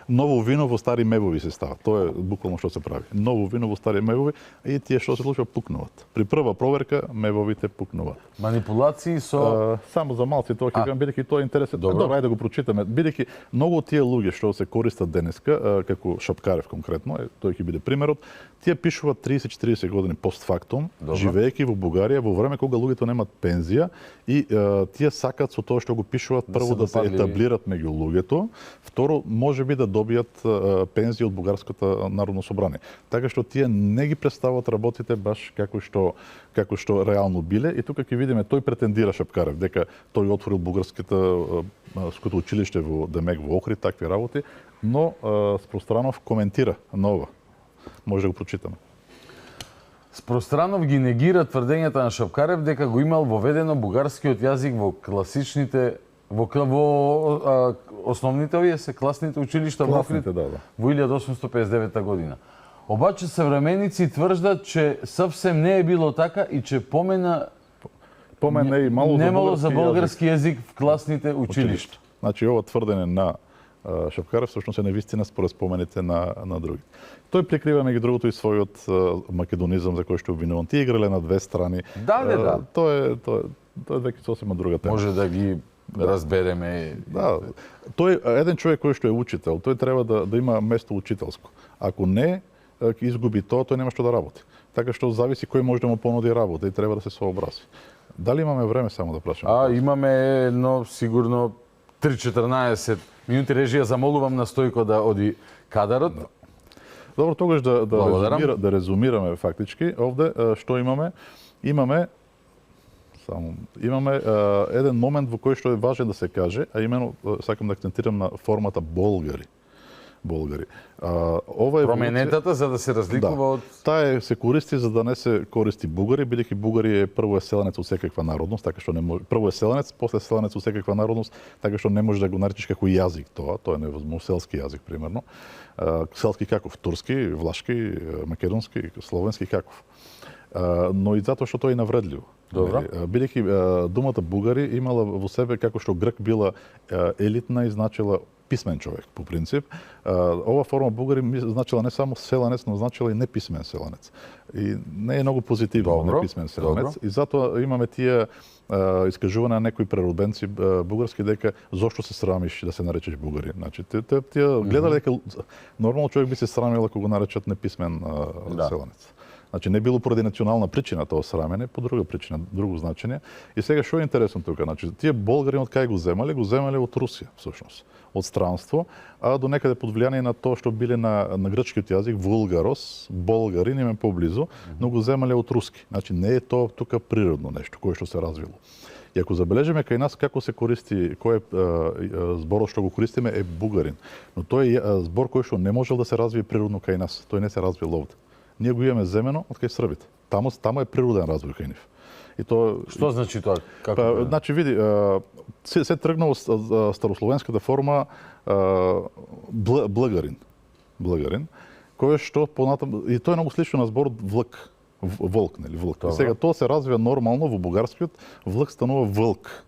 ново вино во стари мебови се става. Тоа е буквално што се прави. Ново вино во стари мебови и тие што се случува пукнуваат. При прва проверка мебовите пукнуваат. Манипулации со само за малци тоа ќе кажам, бидејќи тоа е интересно. Добро, ајде да го прочитаме. Бидејќи многу од тие луѓе што се користат денеска, како Шапкарев конкретно, тој ќе биде примерот, тие пишуваат 30-40 години постфактум, живеејќи во Бугарија во време кога луѓето немаат пензија и тие сакаат со тоа што го пишуваат прво да се етаблират меѓу луѓето, второ можеби да добијат пензија од бугарското народно собрание. Така што тие не ги представуваат работите баш како што реално биле и тука ќе видиме тој претендира Шапкарев дека тој отворил бугарското училиште во Демек во Охрид, такви работи, но Спространов коментира на ова. Може да го прочитаме. Спространов ги негира тврдењата на Шапкарев дека го имал воведено бугарскиот јазик во класичните во основните овие се класните училишта во Охрид во 1859 година. Обаче современици тврдат че совсем не е било така и че немало за бугарски јазик в класните училишта. Значи ова тврдење на Шапкарев всушност е невистина според спомените на други. Тој прикрива меѓу другото и својот македонизам за кој што обвинуван. Тие играле на две страни. Да. Тоа е веќе сосема друга тема. Може да ги разбереме. Да. Тој еден човек кој што е учител, тој треба да има место учителско. Ако не ќе изгуби тоа, тој нема што да работи. Така што зависи кој може да му понуди работа и треба да се сообрази. Дали имаме време само да прашаме? Имаме едно сигурно 3-14 минути. Режија, замолувам на Стојко да оди кадарот. Добро, тогаш да резумираме фактички. Овде што имаме? Имаме еден момент во кој што е важен да се каже, а именно сакам да акцентирам на формата болгари. Ова е променетата за да се разликува од таа се користи за да не се користи бугари, бидејќи бугари е прво еселенец од секаква народност, така што не може прво еселенец, после еселенец од секаква народност, така што не може да го наречеш како јазик тоа е невозможно, селски јазик примерно. Селски каков, турски, влашки, македонски, словенски каков. Но и затоа што тоа е навредливо. Добро. Бидејќи думата бугари имала во себе како што грк била елитна и значила писмен човек, по принцип. Ова форма бугари значила не само селенец, но значила и неписмен селенец. И не е многу позитивно неписмен селенец. И затоа имаме тие искажувања на некои преродбенци бугарски дека зошто се срамиш да се наречеш бугарин. Значи тие гледале дека нормално човек би се срамил ако го наречат неписмен селенец. Значи не било поради национална причина тоа срамене, по друга причина, друго значење. И сега што е интересно тука? Значи тие болгари од кај го земале од Русија всушност, од странство, а до некаде под влијание на тоа што биле на грчкиот јазик вулгарос, болгарин им е поблизу, но го земале од руски. Значи не е тоа тука природно нешто кое што се развило. И ако забележиме кај нас како се користи, кој е зборот што го користиме е бугарин, но тој е збор кој што не можел да се развие природно кај нас. Тој не се развил овде. Ние го имаме земено од кај србите. Таму е природен развој кај нив. И тоа што значи тоа? Како? Значи види, се тргнало старословенската форма благарин, кој што понатаму и тоа е многу слично на зборот влк, волк, нели, волк. И сега тоа се развива нормално во бугарскиот, влк станува вълк.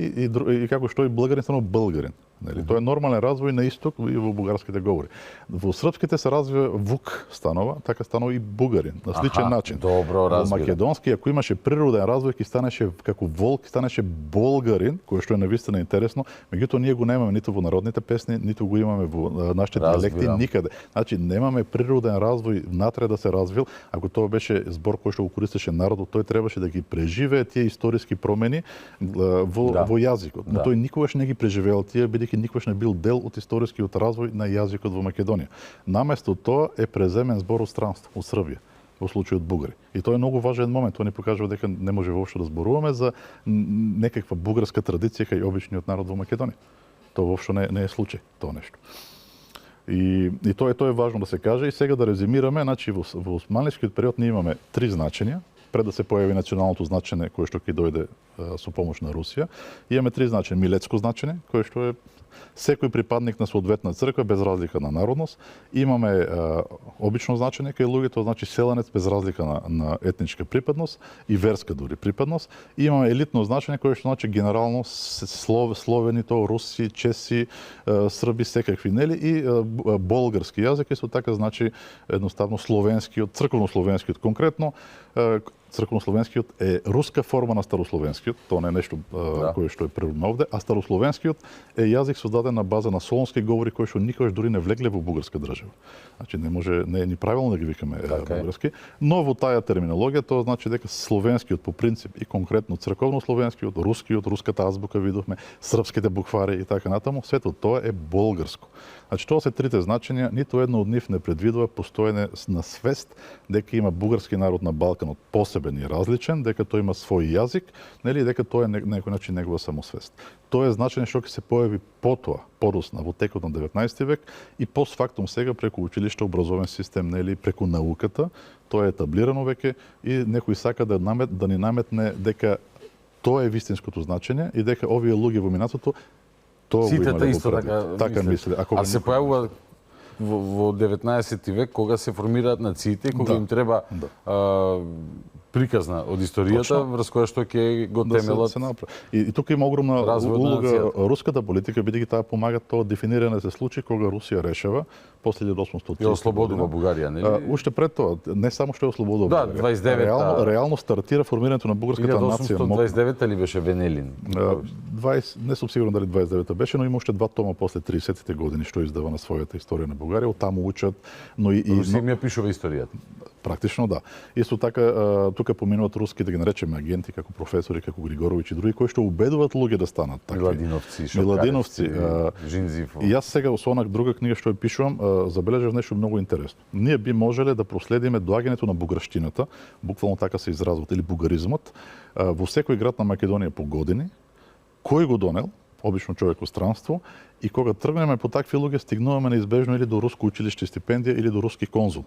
И како што и благарин станува българин. Нели, тоа е нормален развој на исток и во бугарските говори. Во српските се развива вук станува, така станува и бугарин, на сличен начин. Добро разбирам. Во македонски, ако имаше природен развој, ќе станеше како волк, станеше болгарин, кој што е навистина интересно, меѓутоа ние го немаме ниту во народните песни, ниту го имаме во нашите диалекти никаде. Значи немаме природен развој внатре да се развил. Ако тоа беше збор кој што го користеше народот, тој требаше да ги преживее тие историски промени во јазикот. Но тој никогаш не ги преживеал тие, бидејќи никогаш не бил дел од историскиот развој на јазикот во Македонија. Наместо тоа е преземен збор од странство, од Србија. во случајот бугари. И тоа е многу важен момент, тоа ни покажува дека не може воопшто да зборуваме за некаква бугарска традиција кај обичниот народ во Македонија. Тоа воопшто не е случај, тоа нешто. И тоа е важно да се каже. И сега да резимираме, значи во османлискиот период ние имаме 3 значења, пред да се појави националното значење кое што ќе дојде со помош на Русија. Имаме 3 значења: милетско значење, кое што е секој припадник на соодветна црква без разлика на народност. Имаме обично значење кај луѓето, значи селенец без разлика на етничка припадност и верска дури припадност. И имаме елитно значење кое што значи генерално словени, тоа руси, чеси, срби, секакви, нели, и болгарски јазик, исто така значи едноставно словенскиот, црковно-словенскиот конкретно. Црковнословенскиот е руска форма на старословенскиот, тоа не е нешто кое што е природно овде, а старословенскиот е јазик создаден на база на солонски говори кои што никогаш дури не влегле во бугарска држава. Значи не е ни правилно да ги викаме бугарски, но во таа терминологија тоа значи дека словенскиот по принцип и конкретно црковнословенскиот, рускиот, руската азбука видовме, српските буквари и така натаму, сето тоа е болгарско. Значи тоа се трите значења, ниту едно од нив не предвидува постоење на свест дека има бугарски народ на Балканот посебен и различен, дека тој има свој јазик, нели, дека тоа е на некој начин негова самосвест. Тоа е значење што ќе се појави потоа, подосна во текот на 19 век и постфактум сега преку училиште, образовен систем, нели, преку науката, тоа е етаблирано веќе и некој сака да ни наметне дека тоа е вистинското значење и дека овие луѓе во минатото тоа го имале исто така мисли. А се појавува во 19 век кога се формираат нациите, кога им треба приказна од историјата врз која што ќе го темелат. И тука има огромна улога руската политика, бидејќи таа помага тоа дефинирање се случаи кога Русија решава после 1830 и ослободува Бугарија, нели? Уште пред тоа, не само што е ослободува Бугарија. Да, 29 реално стартира формирањето на бугарската нација. 1829 ли беше Венелин? Не сум сигурен дали 29 беше, но има уште 2 тома после 30-тите години што издава на својата историја на Бугарија, оттаму учат, но и Русија ми ја пишува историјата. Практично да. Исто така тука поминуваат руски, да ги наречеме агенти, како професори, како Григоровиќ и други, кои што убедуваат луѓе да станат такви. Миладиновци, И јас сега со онак друга книга што ја пишувам, забележав нешто многу интересно. Ние би можеле да проследиме доаѓањето на бугарштината, буквално така се изразуват, или бугаризмот, во секој град на Македонија по години, кој го донел, обично човек во странство, и кога тргнеме по такви луѓе, стигнуваме неизбежно или до руско училиште стипендија или до руски конзул,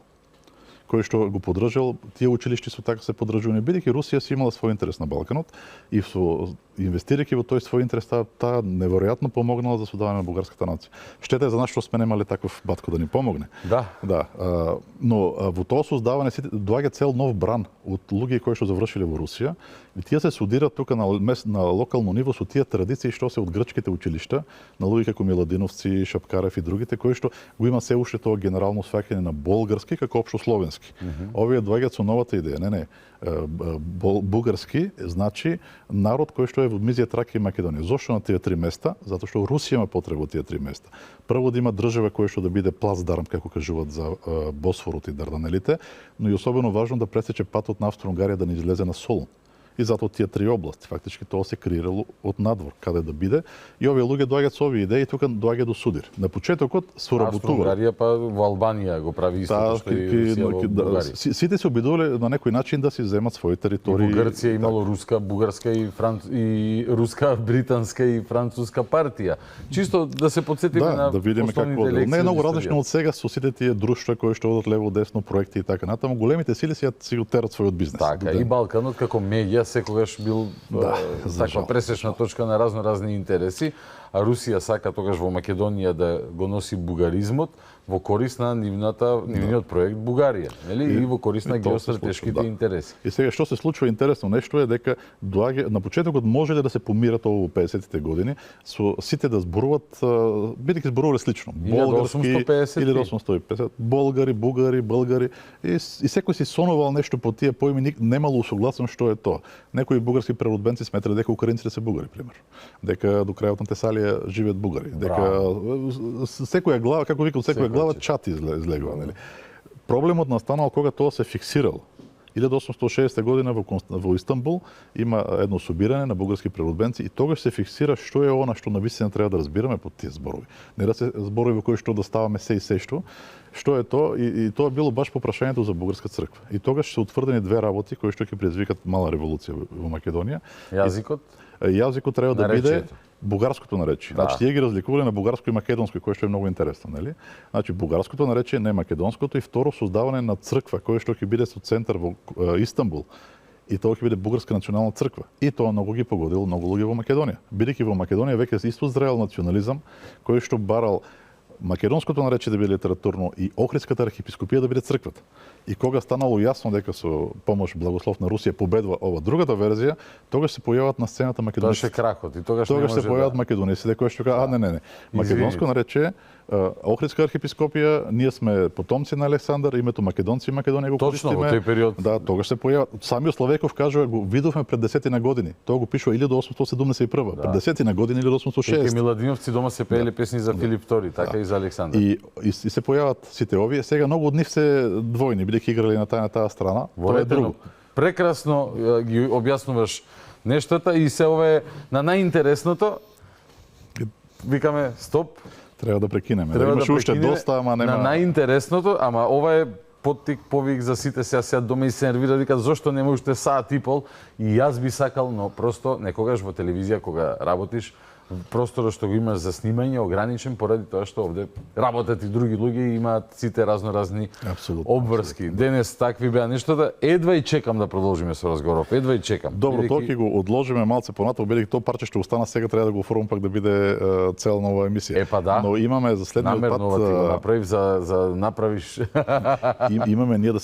кој што го поддржал, тие училишти со така се поддржувани, бидејќи Русија си имала свој интерес на Балканот и инвестирајќи во тој свој интерес, таа неверојатно помогнала за создавање на бугарската нација. Штета е за нас што сме немале таков батко да ни помогне. Да. Но во тоа создавање доаѓа цел нов бран од луѓе кои што завршиле во Русија и тие се судираат тука на локално ниво со тие традиции што се од грчките училишта, на луѓе како Миладиновци, Шапкарев и другите кои што го има се уште тоа генерално сваќање на болгарски како општо словенски. Овие доаѓаат со новата идеја. Не. Бугарски значи народ кој што е во Мизија, Тракија и Македонија. Зошто на тие 3 места? Затоа што Русија има потреба од тие 3 места. Прво да има држава која што да биде плацдарм, како кажуваат за Босфорот и Дарданелите, но и особено важно да пресече патот на Австро-Унгарија да не излезе на Солун. И затоа тие 3 области, фактички тоа се креирало од надвор, каде да биде. И овие луѓе доаѓаат со овие идеи, тука доаѓа до судир. На почетокот соработува. Австро-Унгарија па во Албанија го прави истото што и Русија во Бугарија. Сите се обидувале на некој начин да си земат своји територии. Во Грција имало руска, бугарска и руска, британска и француска партија. Чисто да се потсетиме на да видиме како не е многу различно од сега со сите тие друштва кои што одат лево десно, проекти и така натаму. Големите сили си го терат својот бизнес. Така, и Балканот како меѓа секогаш бил таква пресечна точка на разни интереси, а Русија сака тогаш во Македонија да го носи бугаризмот во корист на нивниот проект Бугарија, нели? И во корист на геостратешките интереси. И сега што се случува интересно нешто е дека доаѓа на почетокот можеле да се помират ово во 50-тите години со сите да зборуваат бидејќи зборувале слично, болгарски или 850, болгари, бугари, българи и секој си сонувал нешто по тие поими, немало усогласен што е тоа. Некои бугарски преродбенци сметале дека украинците се бугари, пример. Дека до крајот на Тесалија живеат бугари, дека секоја глава, како викал секоја глава чат излегува, нели? Проблемот настанал кога тоа се фиксирало 1860 година во Истанбул има едно собирање на бугарски преводбенци и тогаш се фиксира што е она што навистина треба да разбираме под тие зборови. Не да се зборови во кои што да ставаме се и се што е тоа и тоа било баш по прашањето за бугарска црква. И тогаш се утврдени две работи кои што ќе предизвикат мала револуција во Македонија. Јазикот треба да биде бугарското наречие. Значи тие ги разликувале на бугарско и македонско, кое што е многу интересно, нели? Значи бугарското наречие не македонското и второ создавање на црква која што ќе биде со центар во Истанбул. И тоа ќе биде бугарска национална црква. И тоа многу ги погодило многу луѓе во Македонија. Бидејќи во Македонија веќе исто зрел национализам кој што барал македонското наречие да биде литературно и Охридската архиепископија да биде црквата. И кога станало јасно дека со помош благослов на Русија победува ова другата верзија, тогаш се појават на сцената македонците. Тоа ше кракот и тогаш се појават македонците кои што кажа не. Македонско наречие Охридска архиепископија, ние сме потомци на Александар, името македонци и Македонија го користиме. Точно во тој период. Да, тогаш се појават. Самиот Славеков кажува го видовме пред 10 години. Тоа го пишува 1871. Пред 10 години 1860. Еке миладиновци дома се пееле песни за Филип II, така и за Александар. И се појават сите овие. Сега многу од нив се двојни, бидејќи играле на таа страна. Тоа е друго. Прекрасно ги објаснуваш нештата и се ова е на најинтересното. Викаме стоп. Треба да прекинеме. Имаш уште доста, ама нема. На најинтересното, ама ова е поттик, повик за сите сега дома и се нервира, вика зошто нема уште саат и пол и јас би сакал, но просто некогаш во телевизија кога работиш, просторот што го имаш за снимање ограничен поради тоа што овде работат и други луѓе и имаат сите разноразни обврски. Денес такви беа нештата, едва и чекам да продолжиме со разговорот. Едва и чекам. Добро, тоа ќе го одложиме малце понатаму, бидејќи тоа парче што остана сега треба да го оформам пак да биде цел нова емисија. Епа да. Но имаме за следниот пат намерно ти го направив за направиш. Имаме ние да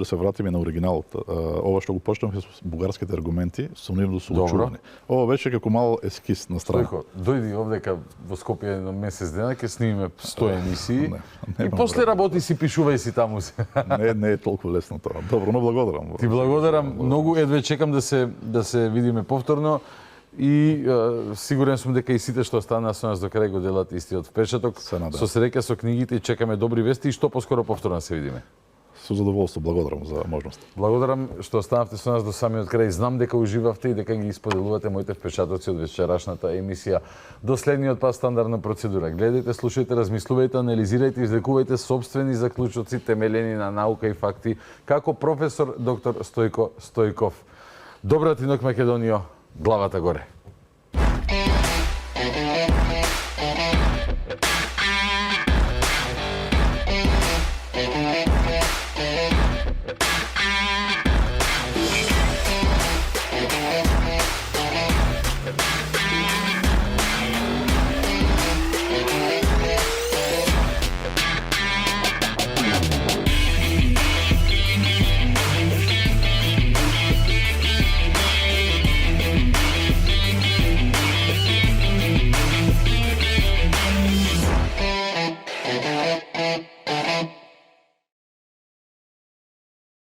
се вратиме на оригиналот. Ова што го почнавме со бугарските аргументи, сумнивно со очувани. Ова беше како мал ескиз на страна. Дојди овдека во Скопје на месец дена, ќе снимиме 100 емисии и после работи си пишувај си таму се. Не е толку лесно тоа. Добро, но благодарам. Ти благодарам многу, едве чекам да се видиме повторно и сигурен сум дека и сите што останаа со нас до крај го делат истиот впечаток. Со среќа со книгите и чекаме добри вести и што поскоро повторно се видиме. Со задоволство, благодарам за можност. Благодарам што останавте со нас до самиот крај. Знам дека уживавте и дека ги исподелувате моите впечатоци од вечерашната емисија. До следниот пат стандардна процедура. Гледајте, слушајте, размислувајте, анализирајте, извлекувајте собствени заклучоци темелени на наука и факти, како професор доктор Стојко Стојков. Добра ти ног, Македонијо, главата горе.